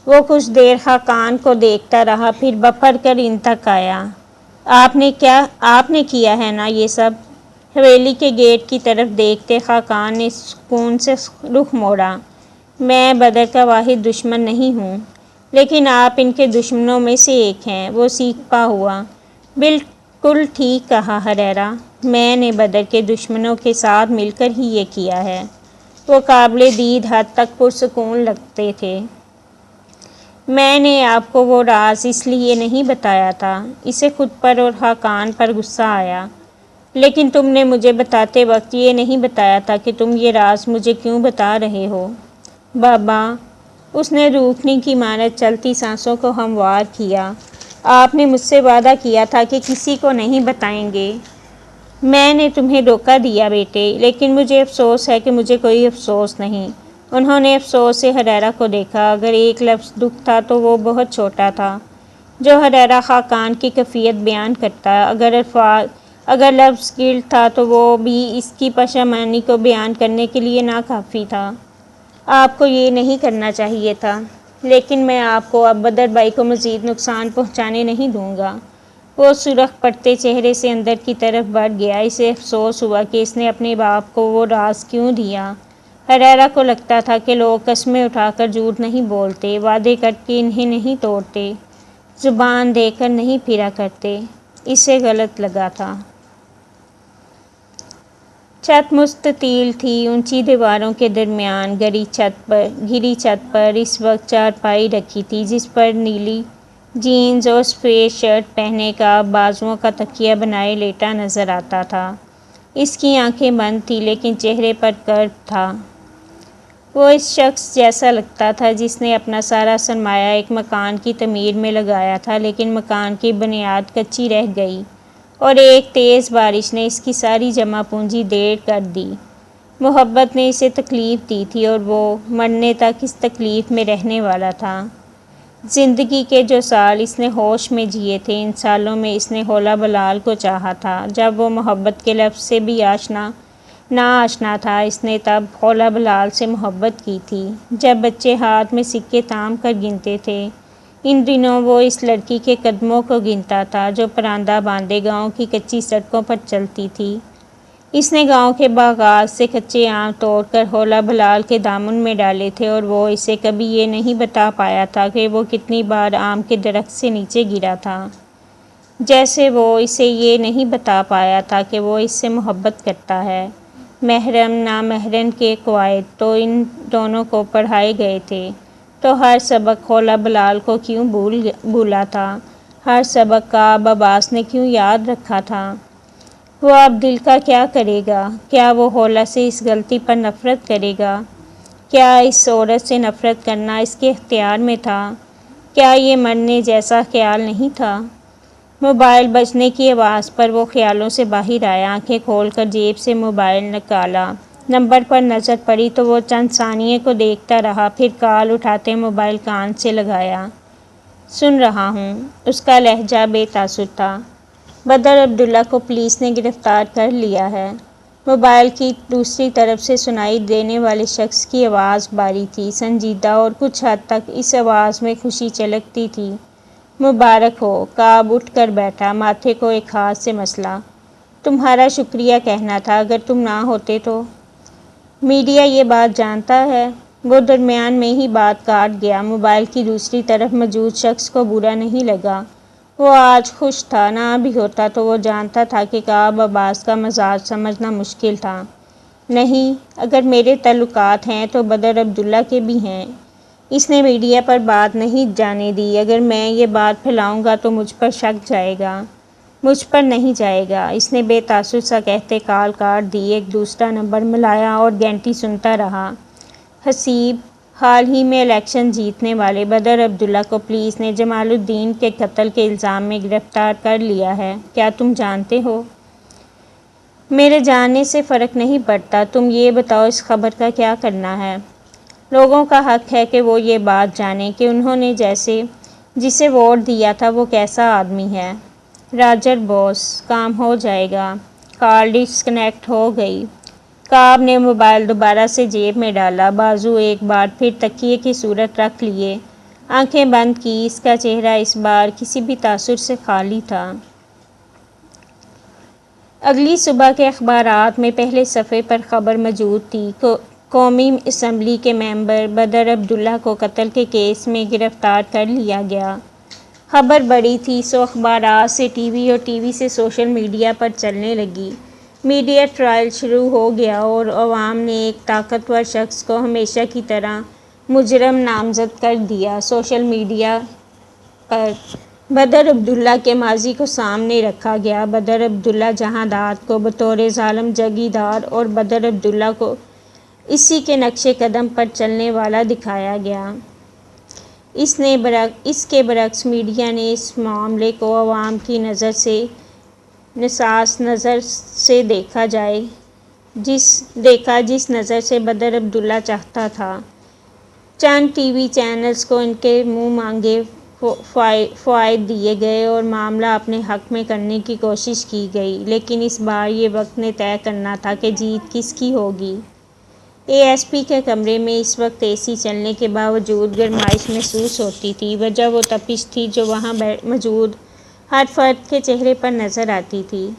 وہ کچھ دیر خاقان کو دیکھتا رہا، پھر بپھر کر ان تک آیا۔ آپ نے کیا ہے نا یہ سب؟ حویلی کے گیٹ کی طرف دیکھتے خاقان نے سکون سے رخ موڑا۔ میں بدر کا واحد دشمن نہیں ہوں، لیکن آپ ان کے دشمنوں میں سے ایک ہیں، وہ سیکھپا ہوا۔ بالکل ٹھیک کہا ہریرا، میں نے بدر کے دشمنوں کے ساتھ مل کر ہی یہ کیا ہے۔ وہ قابل دید حد تک پرسکون لگتے تھے۔ میں نے آپ کو وہ راز اس لیے نہیں بتایا تھا۔ اسے خود پر اور خاقان پر غصہ آیا۔ لیکن تم نے مجھے بتاتے وقت یہ نہیں بتایا تھا کہ تم یہ راز مجھے کیوں بتا رہے ہو؟ بابا، اس نے روٹھنی کی مانند چلتی سانسوں کو ہموار کیا، آپ نے مجھ سے وعدہ کیا تھا کہ کسی کو نہیں بتائیں گے۔ میں نے تمہیں دھوکہ دیا بیٹے، لیکن مجھے افسوس ہے کہ مجھے کوئی افسوس نہیں۔ انہوں نے افسوس سے ہریرا کو دیکھا۔ اگر ایک لفظ دکھ تھا تو وہ بہت چھوٹا تھا جو ہریرا خاقان کی کیفیت بیان کرتا، اگر لفظ گلٹ تھا تو وہ بھی اس کی پشیمانی کو بیان کرنے کے لیے ناکافی تھا۔ آپ کو یہ نہیں کرنا چاہیے تھا، لیکن میں آپ کو اب بدر بھائی کو مزید نقصان پہنچانے نہیں دوں گا۔ وہ سرخ پڑتے چہرے سے اندر کی طرف بڑھ گیا، اسے افسوس ہوا کہ اس نے اپنے باپ کو وہ راز کیوں دیا۔ ہریرا کو لگتا تھا کہ لوگ قسمیں اٹھا کر جھوٹ نہیں بولتے، وعدے کر کے انہیں نہیں توڑتے، زبان دے کر نہیں پھرا کرتے۔ اسے غلط لگا تھا۔ چھت مستطیل تھی، اونچی دیواروں کے درمیان گھری چھت پر اس وقت چارپائی رکھی تھی جس پر نیلی جینز اور سفید شرٹ پہنے کا بازوؤں کا تکیہ بنائے لیٹا نظر آتا تھا۔ اس کی آنکھیں بند تھیں لیکن چہرے پر کرب تھا۔ وہ اس شخص جیسا لگتا تھا جس نے اپنا سارا سرمایہ ایک مکان کی تعمیر میں لگایا تھا، لیکن مکان کی بنیاد کچی رہ گئی اور ایک تیز بارش نے اس کی ساری جمع پونجی ڈیر کر دی۔ محبت نے اسے تکلیف دی تھی اور وہ مرنے تک اس تکلیف میں رہنے والا تھا۔ زندگی کے جو سال اس نے ہوش میں جیے تھے، ان سالوں میں اس نے حولا بلال کو چاہا تھا۔ جب وہ محبت کے لفظ سے بھی نا آشنا تھا، اس نے تب حولا بلال سے محبت کی تھی۔ جب بچے ہاتھ میں سکے تھام کر گنتے تھے، ان دنوں وہ اس لڑکی کے قدموں کو گنتا تھا جو پراندہ باندھے گاؤں کی کچی سڑکوں پر چلتی تھی۔ اس نے گاؤں کے باغات سے کچے آم توڑ کر حولا بلال کے دامن میں ڈالے تھے اور وہ اسے کبھی یہ نہیں بتا پایا تھا کہ وہ کتنی بار آم کے درخت سے نیچے گرا تھا، جیسے وہ اسے یہ نہیں بتا پایا تھا کہ وہ اس سے محبت کرتا ہے۔ محرم نامحرم کے قواعد تو ان دونوں کو پڑھائے گئے تھے، تو ہر سبق خولا بلال کو کیوں بھولا تھا؟ ہر سبق کعب عباس نے کیوں یاد رکھا تھا؟ وہ اب دل کا کیا کرے گا؟ کیا وہ خولا سے اس غلطی پر نفرت کرے گا؟ کیا اس عورت سے نفرت کرنا اس کے اختیار میں تھا؟ کیا یہ مرنے جیسا خیال نہیں تھا؟ موبائل بجنے کی آواز پر وہ خیالوں سے باہر آیا، آنکھیں کھول کر جیب سے موبائل نکالا۔ نمبر پر نظر پڑی تو وہ چند ثانیے کو دیکھتا رہا، پھر کال اٹھاتے موبائل کان سے لگایا۔ سن رہا ہوں۔ اس کا لہجہ بے تاثر تھا۔ بدر عبداللہ کو پولیس نے گرفتار کر لیا ہے۔ موبائل کی دوسری طرف سے سنائی دینے والے شخص کی آواز بھاری تھی، سنجیدہ، اور کچھ حد تک اس آواز میں خوشی جھلکتی تھی۔ مبارک ہو۔ کعب اٹھ کر بیٹھا، ماتھے کو ایک ہاتھ سے مسلا۔ تمہارا شکریہ کہنا تھا، اگر تم نہ ہوتے تو۔ میڈیا یہ بات جانتا ہے؟ وہ درمیان میں ہی بات کاٹ گیا۔ موبائل کی دوسری طرف موجود شخص کو برا نہیں لگا۔ وہ آج خوش تھا۔ نہ بھی ہوتا تو وہ جانتا تھا کہ کعب عباس کا مزاج سمجھنا مشکل تھا۔ نہیں، اگر میرے تعلقات ہیں تو بدر عبداللہ کے بھی ہیں۔ اس نے میڈیا پر بات نہیں جانے دی۔ اگر میں یہ بات پھیلاؤں گا تو مجھ پر شک جائے گا۔ مجھ پر نہیں جائے گا، اس نے بے تاثر سا کہتے کال کاٹ دی۔ ایک دوسرا نمبر ملایا اور گھنٹی سنتا رہا۔ حسیب، حال ہی میں الیکشن جیتنے والے بدر عبداللہ کو پولیس نے جمال الدین کے قتل کے الزام میں گرفتار کر لیا ہے، کیا تم جانتے ہو؟ میرے جاننے سے فرق نہیں پڑتا، تم یہ بتاؤ اس خبر کا کیا کرنا ہے؟ لوگوں کا حق ہے کہ وہ یہ بات جانیں کہ انہوں نے جسے ووٹ دیا تھا وہ کیسا آدمی ہے۔ راجر بوس، کام ہو جائے گا۔ کال ڈسکنیکٹ ہو گئی۔ کعب نے موبائل دوبارہ سے جیب میں ڈالا، بازو ایک بار پھر تکیے کی صورت رکھ لیے، آنکھیں بند کی۔ اس کا چہرہ اس بار کسی بھی تاثر سے خالی تھا۔ اگلی صبح کے اخبارات میں پہلے صفحے پر خبر موجود تھی، قومی اسمبلی کے ممبر بدر عبداللہ کو قتل کے کیس میں گرفتار کر لیا گیا۔ خبر بڑی تھی سو اخبارات سے ٹی وی اور ٹی وی سے سوشل میڈیا پر چلنے لگی۔ میڈیا ٹرائل شروع ہو گیا اور عوام نے ایک طاقتور شخص کو ہمیشہ کی طرح مجرم نامزد کر دیا۔ سوشل میڈیا پر بدر عبداللہ کے ماضی کو سامنے رکھا گیا۔ بدر عبداللہ جہاں-دار کو بطور ظالم جگیردار اور بدر عبداللہ کو اسی کے نقش قدم پر چلنے والا دکھایا گیا۔ اس کے برعکس میڈیا نے اس معاملے کو عوام کی نظر سے نصاص نظر سے دیکھا جس نظر سے بدر عبداللہ چاہتا تھا۔ چند ٹی وی چینلز کو ان کے منہ مانگے فوائد دیے گئے اور معاملہ اپنے حق میں کرنے کی کوشش کی گئی، لیکن اس بار یہ وقت نے طے کرنا تھا کہ جیت کس کی ہوگی۔ اے ایس پی کے کمرے میں اس وقت اے سی چلنے کے باوجود گرمائش محسوس ہوتی تھی۔ وجہ وہ تپش تھی جو وہاں موجود ہر فرد کے چہرے پر نظر آتی تھی۔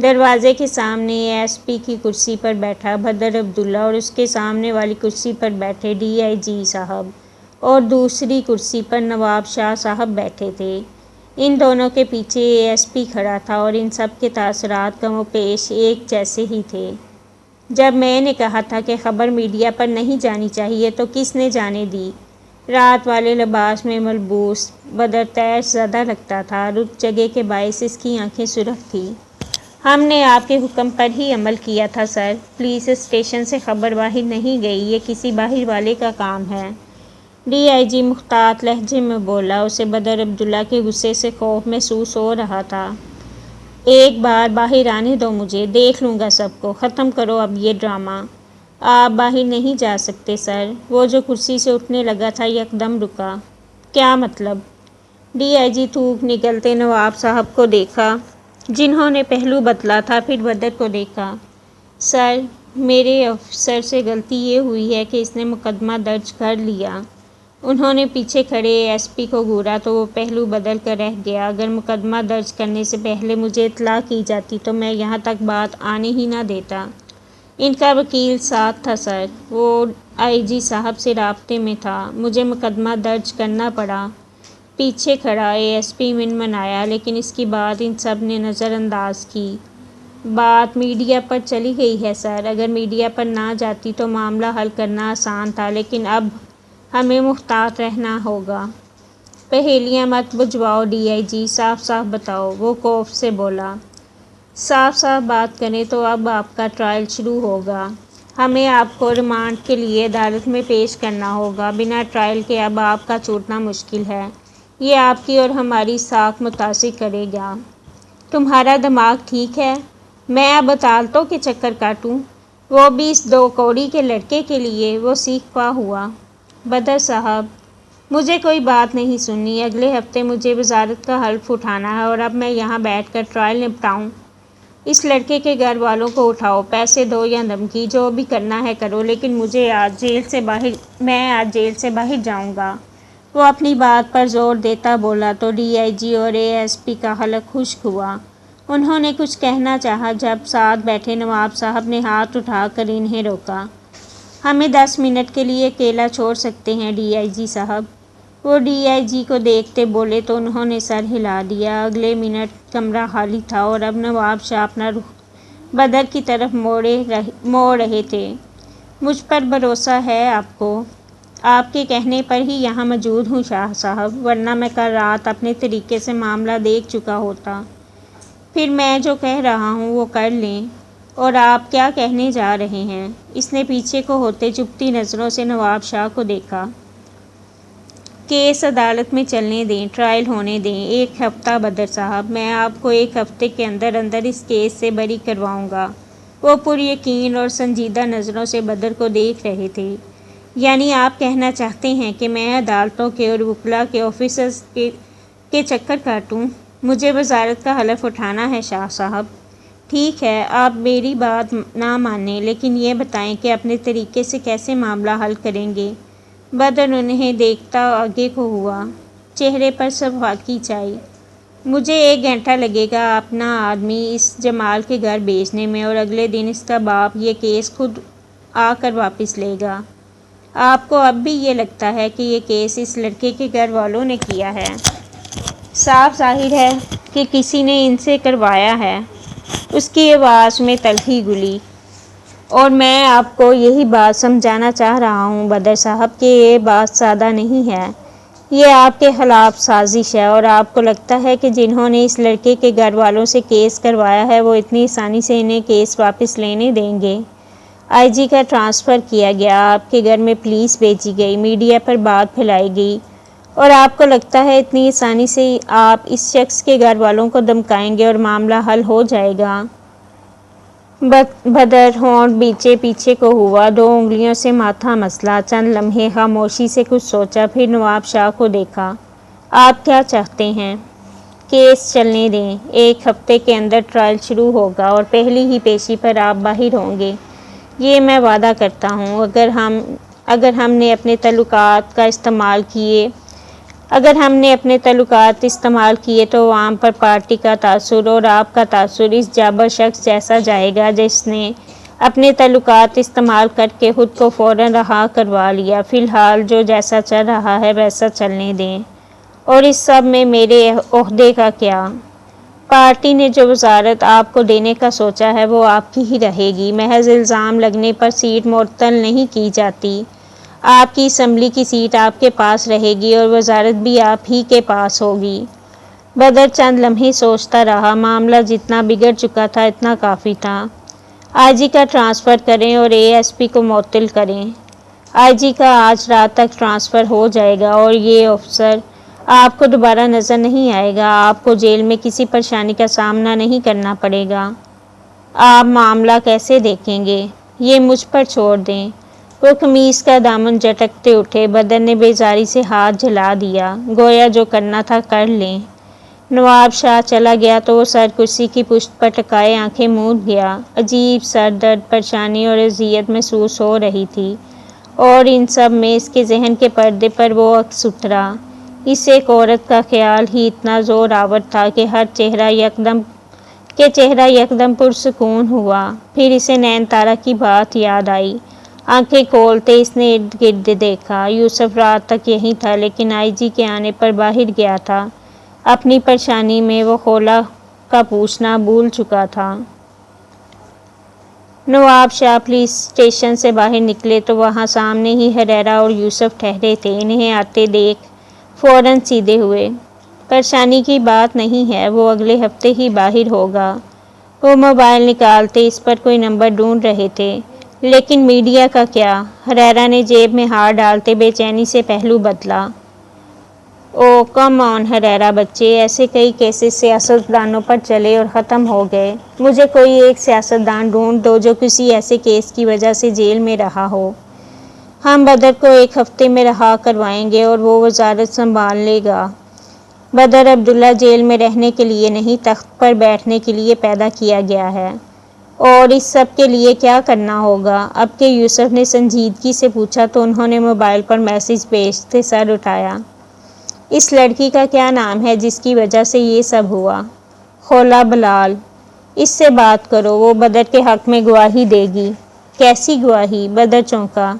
دروازے کے سامنے اے ایس پی کی کرسی پر بیٹھا بدر عبداللہ اور اس کے سامنے والی کرسی پر بیٹھے ڈی آئی جی صاحب اور دوسری کرسی پر نواب شاہ صاحب بیٹھے تھے۔ ان دونوں کے پیچھے اے ایس پی کھڑا تھا اور ان سب کے تاثرات کم و بیش ایک جیسے ہی تھے۔ جب میں نے کہا تھا کہ خبر میڈیا پر نہیں جانی چاہیے تو کس نے جانے دی؟ رات والے لباس میں ملبوس بدر تیش زدہ لگتا تھا۔ رت جگہ کے باعث اس کی آنکھیں سرخ تھیں۔ ہم نے آپ کے حکم پر ہی عمل کیا تھا سر۔ پولیس اسٹیشن سے خبر باہر نہیں گئی، یہ کسی باہر والے کا کام ہے۔ ڈی آئی جی محتاط لہجے میں بولا۔ اسے بدر عبداللہ کے غصے سے خوف محسوس ہو رہا تھا۔ ایک بار باہر آنے دو مجھے، دیکھ لوں گا سب کو، ختم کرو اب یہ ڈرامہ۔ آپ باہر نہیں جا سکتے سر۔ وہ جو کرسی سے اٹھنے لگا تھا یکدم رکا۔ کیا مطلب؟ ڈی آئی جی تھوک نگلتے نواب صاحب کو دیکھا جنہوں نے پہلو بدلا تھا، پھر بدر کو دیکھا۔ سر، میرے افسر سے غلطی یہ ہوئی ہے کہ اس نے مقدمہ درج کر لیا۔ انہوں نے پیچھے کھڑے اے ایس پی کو گھورا تو وہ پہلو بدل کر رہ گیا۔ اگر مقدمہ درج کرنے سے پہلے مجھے اطلاع کی جاتی تو میں یہاں تک بات آنے ہی نہ دیتا۔ ان کا وکیل ساتھ تھا سر، وہ آئی جی صاحب سے رابطے میں تھا، مجھے مقدمہ درج کرنا پڑا۔ پیچھے کھڑا اے ایس پی منمنایا، لیکن اس کی بات ان سب نے نظر انداز کی۔ بات میڈیا پر چلی گئی ہے سر۔ اگر میڈیا پر نہ جاتی تو معاملہ حل کرنا آسان تھا، لیکن اب ہمیں محتاط رہنا ہوگا۔ پہیلیاں مت بجھواؤ ڈی آئی جی، صاف صاف بتاؤ، وہ خوف سے بولا۔ صاف صاف بات کریں تو اب آپ کا ٹرائل شروع ہوگا۔ ہمیں آپ کو ریمانڈ کے لیے عدالت میں پیش کرنا ہوگا۔ بنا ٹرائل کے اب آپ کا چھوٹنا مشکل ہے۔ یہ آپ کی اور ہماری ساکھ متاثر کرے گا۔ تمہارا دماغ ٹھیک ہے؟ میں اب عدالتوں کے چکر کاٹوں، وہ بھی اس 2 کوڑی کے لڑکے کے لیے؟ وہ سیخ پا ہوا۔ بدر صاحب، مجھے کوئی بات نہیں سننی۔ اگلے ہفتے مجھے وزارت کا حلف اٹھانا ہے اور اب میں یہاں بیٹھ کر ٹرائل نپٹاؤں؟ اس لڑکے کے گھر والوں کو اٹھاؤ، پیسے دو یا دھمکی، جو بھی کرنا ہے کرو، لیکن میں آج جیل سے باہر جاؤں گا۔ وہ اپنی بات پر زور دیتا بولا تو ڈی آئی جی اور اے ایس پی کا حلق خشک ہوا۔ انہوں نے کچھ کہنا چاہا جب ساتھ بیٹھے نواب صاحب نے ہاتھ اٹھا کر انہیں روکا۔ ہمیں 10 منٹ کے لیے اکیلا چھوڑ سکتے ہیں ڈی آئی جی صاحب؟ وہ ڈی آئی جی کو دیکھتے بولے تو انہوں نے سر ہلا دیا۔ اگلے منٹ کمرہ خالی تھا اور اب نواب شاہ اپنا رخ بدر کی طرف موڑ رہے تھے۔ مجھ پر بھروسہ ہے آپ کو؟ آپ کے کہنے پر ہی یہاں موجود ہوں شاہ صاحب، ورنہ میں کل رات اپنے طریقے سے معاملہ دیکھ چکا ہوتا۔ پھر میں جو کہہ رہا ہوں وہ کر لیں۔ اور آپ کیا کہنے جا رہے ہیں؟ اس نے پیچھے کو ہوتے چپتی نظروں سے نواب شاہ کو دیکھا۔ کیس عدالت میں چلنے دیں، ٹرائل ہونے دیں۔ 1 ہفتہ بدر صاحب، میں آپ کو 1 ہفتے کے اندر اس کیس سے بری کرواؤں گا۔ وہ پر یقین اور سنجیدہ نظروں سے بدر کو دیکھ رہے تھے۔ یعنی آپ کہنا چاہتے ہیں کہ میں عدالتوں کے اور وکلاء کے آفیسرز کے چکر کاٹوں؟ مجھے وزارت کا حلف اٹھانا ہے شاہ صاحب۔ ٹھیک ہے، آپ میری بات نہ مانیں، لیکن یہ بتائیں کہ اپنے طریقے سے کیسے معاملہ حل کریں گے؟ بدر انہیں دیکھتا آگے کو ہوا، چہرے پر صفا کی چھائی۔ مجھے 1 گھنٹہ لگے گا اپنا آدمی اس جمال کے گھر بھیجنے میں، اور اگلے دن اس کا باپ یہ کیس خود آ کر واپس لے گا۔ آپ کو اب بھی یہ لگتا ہے کہ یہ کیس اس لڑکے کے گھر والوں نے کیا ہے؟ صاف ظاہر ہے کہ کسی نے ان سے کروایا ہے۔ اس کی آواز میں تلخی گھلی۔ اور میں آپ کو یہی بات سمجھانا چاہ رہا ہوں بدر صاحب کہ یہ بات سادہ نہیں ہے۔ یہ آپ کے خلاف سازش ہے، اور آپ کو لگتا ہے کہ جنہوں نے اس لڑکے کے گھر والوں سے کیس کروایا ہے وہ اتنی آسانی سے انہیں کیس واپس لینے دیں گے؟ آئی جی کا ٹرانسفر کیا گیا، آپ کے گھر میں پولیس بھیجی گئی، میڈیا پر بات پھیلائی گئی، اور آپ کو لگتا ہے اتنی آسانی سے آپ اس شخص کے گھر والوں کو دھمکائیں گے اور معاملہ حل ہو جائے گا؟ بدر ہونٹ پیچھے کو ہوا، 2 انگلیوں سے ماتھا مسلا، چند لمحے خاموشی سے کچھ سوچا، پھر نواب شاہ کو دیکھا۔ آپ کیا چاہتے ہیں؟ کیس چلنے دیں۔ 1 ہفتے کے اندر ٹرائل شروع ہوگا اور پہلی ہی پیشی پر آپ باہر ہوں گے، یہ میں وعدہ کرتا ہوں۔ اگر ہم نے اپنے تعلقات استعمال کیے تو عوام پر پارٹی کا تاثر اور آپ کا تاثر اس جابر شخص جیسا جائے گا جس نے اپنے تعلقات استعمال کر کے خود کو فوراً رہا کروا لیا۔ فی الحال جو جیسا چل رہا ہے ویسا چلنے دیں۔ اور اس سب میں میرے عہدے کا کیا؟ پارٹی نے جو وزارت آپ کو دینے کا سوچا ہے وہ آپ کی ہی رہے گی۔ محض الزام لگنے پر سیٹ معطل نہیں کی جاتی۔ آپ کی اسمبلی کی سیٹ آپ کے پاس رہے گی اور وزارت بھی آپ ہی کے پاس ہوگی۔ بدر چند لمحے سوچتا رہا۔ معاملہ جتنا بگڑ چکا تھا اتنا کافی تھا۔ آئی جی کا ٹرانسفر کریں اور اے ایس پی کو معطل کریں۔ آئی جی کا آج رات تک ٹرانسفر ہو جائے گا اور یہ افسر آپ کو دوبارہ نظر نہیں آئے گا۔ آپ کو جیل میں کسی پریشانی کا سامنا نہیں کرنا پڑے گا۔ آپ معاملہ کیسے دیکھیں گے؟ یہ مجھ پر چھوڑ دیں۔ وہ قمیص کا دامن جھٹکتے اٹھے۔ بدر نے بیزاری سے ہاتھ جھلا دیا، گویا جو کرنا تھا کر لیں۔ نواب شاہ چلا گیا تو وہ سر کرسی کی پشت پر ٹکائے آنکھیں موند گیا۔ عجیب سر درد، پریشانی اور اذیت محسوس ہو رہی تھی، اور ان سب میں اس کے ذہن کے پردے پر وہ عکس اترا۔ اس ایک عورت کا خیال ہی اتنا زور آور تھا کہ چہرہ یکدم پرسکون ہوا۔ پھر اسے نین تارا کی بات یاد آئی۔ آنکھیں کھولتے اس نے ارد گرد دیکھا۔ یوسف رات تک یہیں تھا، لیکن آئی جی کے آنے پر باہر گیا تھا۔ اپنی پریشانی میں وہ خولا کا پوچھنا بھول چکا تھا۔ نواب شاہ پولیس اسٹیشن سے باہر نکلے تو وہاں سامنے ہی ہریرا اور یوسف ٹھہرے تھے۔ انہیں آتے دیکھ فوراً سیدھے ہوئے۔ پریشانی کی بات نہیں ہے، وہ اگلے ہفتے ہی باہر ہوگا۔ وہ موبائل نکالتے اس پر کوئی نمبر ڈھونڈ رہے تھے۔ لیکن میڈیا کا کیا؟ ہریرا نے جیب میں ہاتھ ڈالتے بے چینی سے پہلو بدلا۔ او کم آن ہریرا بچے، ایسے کئی کیسز سیاستدانوں پر چلے اور ختم ہو گئے۔ مجھے کوئی ایک سیاستدان ڈھونڈ دو جو کسی ایسے کیس کی وجہ سے جیل میں رہا ہو۔ ہم بدر کو ایک ہفتے میں رہا کروائیں گے اور وہ وزارت سنبھال لے گا۔ بدر عبداللہ جیل میں رہنے کے لیے نہیں، تخت پر بیٹھنے کے لیے پیدا کیا گیا ہے۔ اور اس سب کے لیے کیا کرنا ہوگا؟ اب کہ یوسف نے سنجیدگی سے پوچھا تو انہوں نے موبائل پر میسج بھیجتے سر اٹھایا۔ اس لڑکی کا کیا نام ہے جس کی وجہ سے یہ سب ہوا؟ خولا بلال۔ اس سے بات کرو، وہ بدر کے حق میں گواہی دے گی۔ کیسی گواہی؟ بدر چونکا۔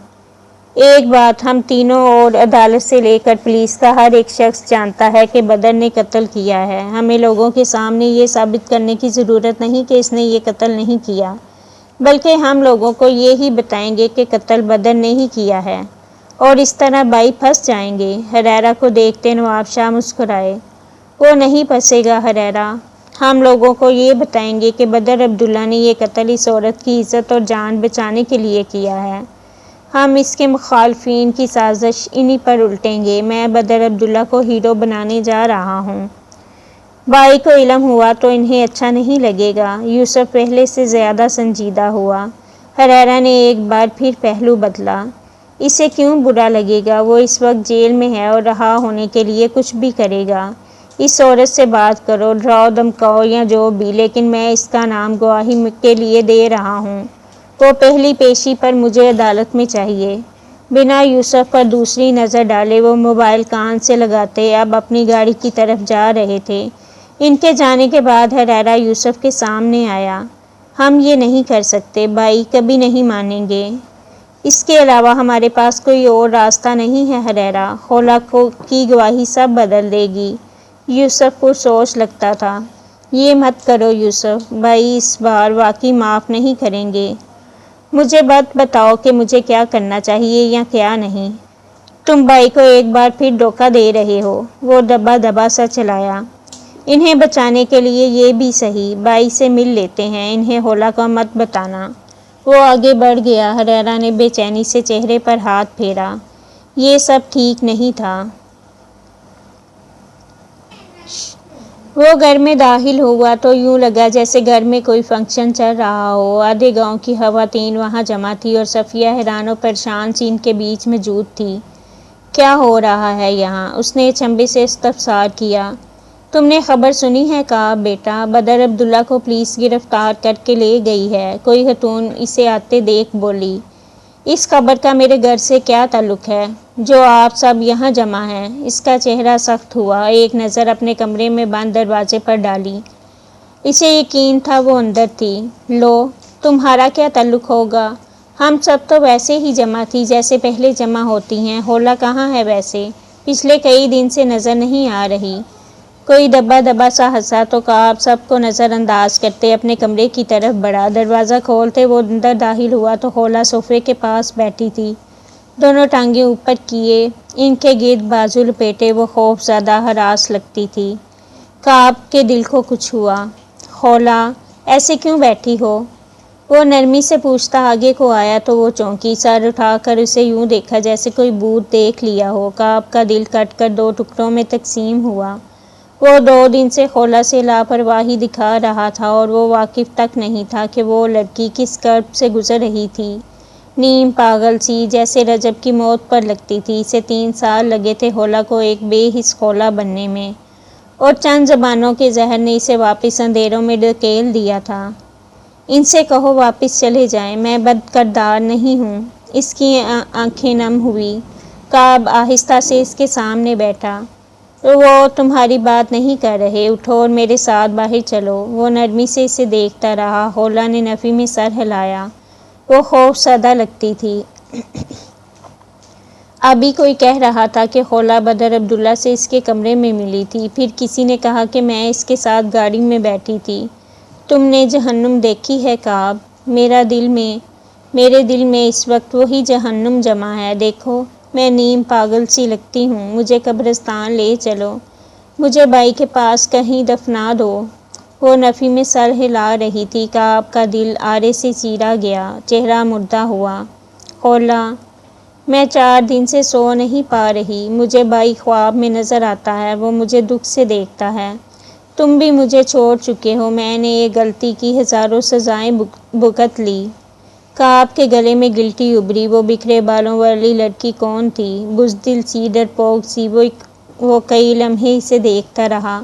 ایک بات ہم تینوں اور عدالت سے لے کر پولیس کا ہر ایک شخص جانتا ہے کہ بدر نے قتل کیا ہے۔ ہمیں لوگوں کے سامنے یہ ثابت کرنے کی ضرورت نہیں کہ اس نے یہ قتل نہیں کیا، بلکہ ہم لوگوں کو یہ ہی بتائیں گے کہ قتل بدر نے ہی کیا ہے، اور اس طرح بائی پھنس جائیں گے۔ ہریرا کو دیکھتے نواب شاہ مسکرائے۔ وہ نہیں پھنسے گا ہریرا، ہم لوگوں کو یہ بتائیں گے کہ بدر عبداللہ نے یہ قتل اس عورت کی عزت اور جان بچانے کے لیے کیا ہے۔ ہم اس کے مخالفین کی سازش انہی پر الٹیں گے۔ میں بدر عبداللہ کو ہیرو بنانے جا رہا ہوں۔ بائی کو علم ہوا تو انہیں اچھا نہیں لگے گا۔ یوسف پہلے سے زیادہ سنجیدہ ہوا۔ ہریرا نے ایک بار پھر پہلو بدلا۔ اسے کیوں برا لگے گا؟ وہ اس وقت جیل میں ہے اور رہا ہونے کے لیے کچھ بھی کرے گا۔ اس عورت سے بات کرو، ڈراؤ دھمکاؤ یا جو بھی، لیکن میں اس کا نام گواہی کے لیے دے رہا ہوں۔ وہ پہلی پیشی پر مجھے عدالت میں چاہیے۔ بنا یوسف پر دوسری نظر ڈالے وہ موبائل کان سے لگاتے اب اپنی گاڑی کی طرف جا رہے تھے۔ ان کے جانے کے بعد ہریرا یوسف کے سامنے آیا۔ ہم یہ نہیں کر سکتے بائی، کبھی نہیں مانیں گے۔ اس کے علاوہ ہمارے پاس کوئی اور راستہ نہیں ہے ہریرا۔ خولا کی گواہی سب بدل دے گی۔ یوسف پر سوچ لگتا تھا۔ یہ مت کرو یوسف، بائی اس بار واقعی معاف نہیں کریں گے۔ مجھے بات بتاؤ کہ مجھے کیا کرنا چاہیے یا کیا نہیں۔ تم بائی کو ایک بار پھر دھوکہ دے رہے ہو۔ وہ دبا دبا سا چلایا۔ انہیں بچانے کے لیے یہ بھی صحیح، بائی سے مل لیتے ہیں، انہیں خولا کا مت بتانا۔ وہ آگے بڑھ گیا۔ ہریرا نے بے چینی سے چہرے پر ہاتھ پھیرا۔ یہ سب ٹھیک نہیں تھا۔ وہ گھر میں داخل ہوا تو یوں لگا جیسے گھر میں کوئی فنکشن چل رہا ہو۔ آدھے گاؤں کی خواتین وہاں جمع تھی اور صفیہ حیران و پریشان سی ان کے بیچ موجود تھی۔ کیا ہو رہا ہے یہاں؟ اس نے چنبے سے استفسار کیا۔ تم نے خبر سنی ہے کہا بیٹا، بدر عبداللہ کو پولیس گرفتار کر کے لے گئی ہے۔ کوئی خاتون اسے آتے دیکھ بولی۔ اس خبر کا میرے گھر سے کیا تعلق ہے جو آپ سب یہاں جمع ہیں؟ اس کا چہرہ سخت ہوا۔ ایک نظر اپنے کمرے میں بند دروازے پر ڈالی۔ اسے یقین تھا وہ اندر تھی۔ لو، تمہارا کیا تعلق ہوگا؟ ہم سب تو ویسے ہی جمع تھی جیسے پہلے جمع ہوتی ہیں۔ خولا کہاں ہے ویسے؟ پچھلے کئی دن سے نظر نہیں آ رہی۔ کوئی دبا دبا سا ہنسا تو کعب سب کو نظر انداز کرتے اپنے کمرے کی طرف بڑھا۔ دروازہ کھولتے وہ اندر داخل ہوا تو خولا صوفے کے پاس بیٹھی تھی، دونوں ٹانگیں اوپر کیے، ان کے گرد بازو لپیٹے۔ وہ خوف زدہ ہراس لگتی تھی۔ کعب کے دل کو کچھ ہوا۔ خولا، ایسے کیوں بیٹھی ہو؟ وہ نرمی سے پوچھتا آگے کو آیا تو وہ چونکی، سر اٹھا کر اسے یوں دیکھا جیسے کوئی بھوت دیکھ لیا ہو۔ کعب کا دل کٹ کر دو ٹکڑوں میں تقسیم ہوا۔ وہ 2 دن سے خولا سے لاپرواہی دکھا رہا تھا اور وہ واقف تک نہیں تھا کہ وہ لڑکی کس کرب سے گزر رہی تھی۔ نیم پاگل سی، جیسے رجب کی موت پر لگتی تھی۔ اسے 3 سال لگے تھے خولا کو ایک بے حس خولا بننے میں، اور چند زبانوں کے زہر نے اسے واپس اندھیروں میں دھکیل دیا تھا۔ ان سے کہو واپس چلے جائیں، میں بد کردار نہیں ہوں۔ اس کی آنکھیں نم ہوئی۔ کعب آہستہ سے اس کے سامنے بیٹھا۔ وہ تمہاری بات نہیں کر رہے، اٹھو اور میرے ساتھ باہر چلو۔ وہ نرمی سے اسے دیکھتا رہا۔ خولا نے نفی میں سر ہلایا۔ وہ خوف زدہ لگتی تھی۔ ابھی کوئی کہہ رہا تھا کہ خولا بدر عبداللہ سے اس کے کمرے میں ملی تھی، پھر کسی نے کہا کہ میں اس کے ساتھ گاڑی میں بیٹھی تھی۔ تم نے جہنم دیکھی ہے کعب؟ میرے دل میں اس وقت وہی جہنم جمع ہے۔ دیکھو میں نیم پاگل سی لگتی ہوں، مجھے قبرستان لے چلو، مجھے بائی کے پاس کہیں دفنا دو۔ وہ نفی میں سر ہلا رہی تھی۔ کعب کا دل آرے سے چیرا گیا، چہرہ مردہ ہوا۔ خولا، میں 4 دن سے سو نہیں پا رہی، مجھے بائی خواب میں نظر آتا ہے، وہ مجھے دکھ سے دیکھتا ہے۔ تم بھی مجھے چھوڑ چکے ہو، میں نے یہ غلطی کی ہزاروں سزائیں بھگت لی۔ کعب کے گلے میں گلٹی ابھری۔ وہ بکھرے بالوں والی لڑکی کون تھی؟ بزدل سی، ڈرپوک سی۔ وہ کئی لمحے اسے دیکھتا رہا،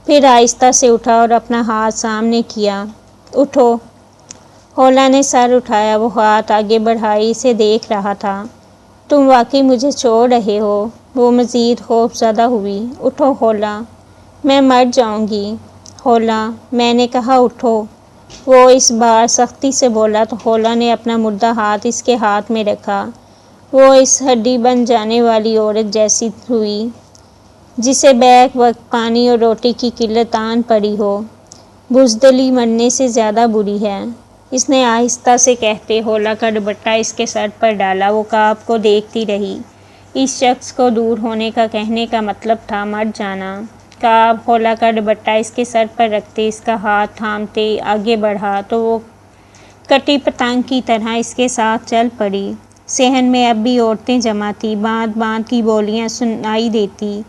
پھر آہستہ سے اٹھا اور اپنا ہاتھ سامنے کیا۔ اٹھو۔ خولا نے سر اٹھایا، وہ ہاتھ آگے بڑھائے اسے دیکھ رہا تھا۔ تم واقعی مجھے چھوڑ رہے ہو؟ وہ مزید خوف زدہ ہوئی۔ اٹھو خولا، میں مر جاؤں گی۔ خولا، میں نے کہا اٹھو۔ وہ اس بار سختی سے بولا تو خولا نے اپنا مردہ ہاتھ اس کے ہاتھ میں رکھا۔ وہ اس ہڈی بن جانے والی عورت جیسی ہوئی جسے بیک وقت پانی اور روٹی کی قلت آن پڑی ہو۔ بزدلی مرنے سے زیادہ بری ہے، اس نے آہستہ سے کہتے خولا کا دوپٹہ اس کے سر پر ڈالا۔ وہ کعب کو دیکھتی رہی۔ اس شخص کو دور ہونے کا کہنے کا مطلب تھا مر جانا۔ کعب خولا کا دوپٹہ اس کے سر پر رکھتے، اس کا ہاتھ تھامتے آگے بڑھا تو وہ کٹی پتنگ کی طرح اس کے ساتھ چل پڑی۔ صحن میں اب بھی عورتیں جمع تھیں، باندھ باندھ کی بولیاں سنائی دیتی۔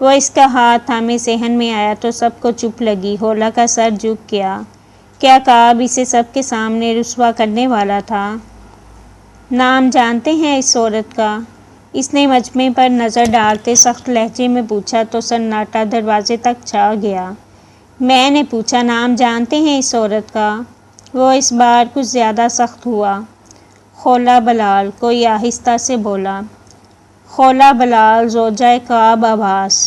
وہ اس کا ہاتھ تھامے صحن میں آیا تو سب کو چپ لگی۔ خولا کا سر جھک گیا۔ کیا کعب اسے سب کے سامنے رسوا کرنے والا تھا؟ نام جانتے ہیں اس عورت کا؟ اس نے مجمع پر نظر ڈالتے سخت لہجے میں پوچھا تو سناٹا دروازے تک چھا گیا۔ میں نے پوچھا نام جانتے ہیں اس عورت کا؟ وہ اس بار کچھ زیادہ سخت ہوا۔ خولا بلال، کوئی آہستہ سے بولا۔ خولا بلال، زوجہ کعب عباس،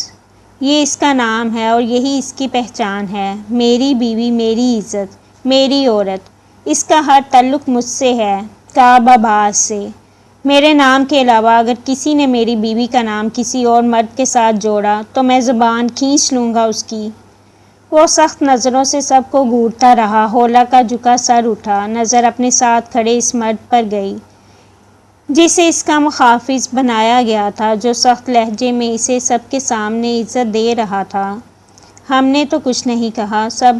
یہ اس کا نام ہے اور یہی اس کی پہچان ہے۔ میری بیوی، میری عزت، میری عورت، اس کا ہر تعلق مجھ سے ہے، کعب عباس سے۔ میرے نام کے علاوہ اگر کسی نے میری بیوی کا نام کسی اور مرد کے ساتھ جوڑا تو میں زبان کھینچ لوں گا اس کی۔ وہ سخت نظروں سے سب کو گھورتا رہا۔ خولا کا جھکا سر اٹھا، نظر اپنے ساتھ کھڑے اس مرد پر گئی جسے اس کا محافظ بنایا گیا تھا، جو سخت لہجے میں اسے سب کے سامنے عزت دے رہا تھا۔ ہم نے تو کچھ نہیں کہا، سب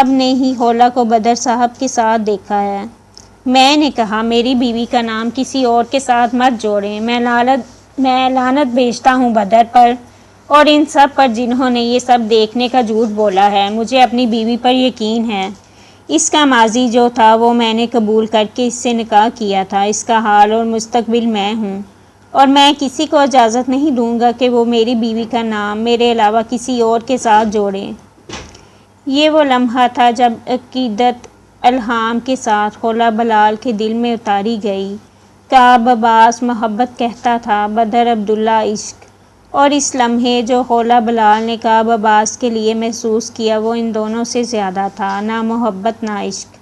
نے ہی خولا کو بدر صاحب کے ساتھ دیکھا ہے۔ میں نے کہا میری بیوی کا نام کسی اور کے ساتھ مت جوڑیں۔ میں لعنت بھیجتا ہوں بدر پر اور ان سب پر جنہوں نے یہ سب دیکھنے کا جھوٹ بولا ہے۔ مجھے اپنی بیوی پر یقین ہے۔ اس کا ماضی جو تھا وہ میں نے قبول کر کے اس سے نکاح کیا تھا، اس کا حال اور مستقبل میں ہوں، اور میں کسی کو اجازت نہیں دوں گا کہ وہ میری بیوی کا نام میرے علاوہ کسی اور کے ساتھ جوڑے۔ یہ وہ لمحہ تھا جب عقیدت الہام کے ساتھ خولا بلال کے دل میں اتاری گئی۔ کعب عباس محبت کہتا تھا، بدر عبداللہ عشق، اور اس لمحے جو خولا بلال نے کعب عباس کے لیے محسوس کیا وہ ان دونوں سے زیادہ تھا، نہ محبت نہ عشق،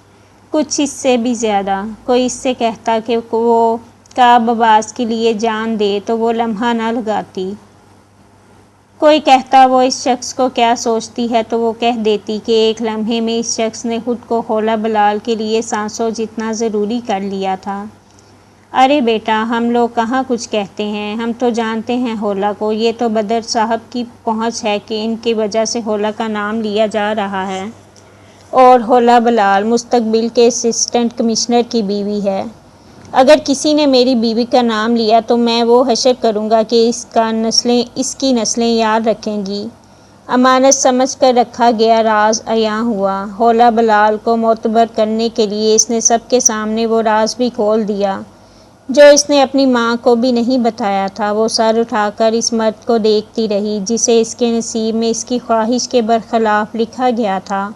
کچھ اس سے بھی زیادہ۔ کوئی اس سے کہتا کہ وہ کعب عباس کے لیے جان دے تو وہ لمحہ نہ لگاتی۔ کوئی کہتا وہ اس شخص کو کیا سوچتی ہے تو وہ کہہ دیتی کہ ایک لمحے میں اس شخص نے خود کو خولا بلال کے لیے سانسوں جتنا ضروری کر لیا تھا۔ ارے بیٹا، ہم لوگ کہاں کچھ کہتے ہیں، ہم تو جانتے ہیں خولا کو، یہ تو بدر صاحب کی پہنچ ہے کہ ان کی وجہ سے خولا کا نام لیا جا رہا ہے، اور خولا بلال مستقبل کے اسسٹنٹ کمشنر کی بیوی ہے۔ اگر کسی نے میری بیوی کا نام لیا تو میں وہ حشر کروں گا کہ اس کی نسلیں یاد رکھیں گی۔ امانت سمجھ کر رکھا گیا راز عیاں ہوا۔ خولا بلال کو معتبر کرنے کے لیے اس نے سب کے سامنے وہ راز بھی کھول دیا جو اس نے اپنی ماں کو بھی نہیں بتایا تھا۔ وہ سر اٹھا کر اس مرد کو دیکھتی رہی جسے اس کے نصیب میں اس کی خواہش کے برخلاف لکھا گیا تھا،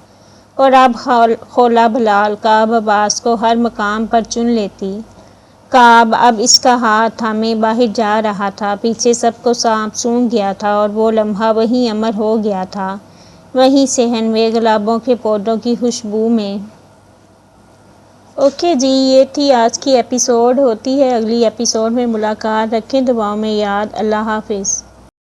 اور اب خولا بلال کعب عباس کو ہر مقام پر چن لیتی۔ کعب اب اس کا ہاتھ تھامے باہر جا رہا تھا، پیچھے سب کو سانپ سونگھ گیا تھا، اور وہ لمحہ وہیں امر ہو گیا تھا، وہیں صحن میں گلابوں کے پودوں کی خوشبو میں۔ اوکے جی، یہ تھی آج کی ایپیسوڈ۔ ہوتی ہے اگلی ایپیسوڈ میں ملاقات۔ رکھیں دعاؤں میں یاد۔ اللہ حافظ۔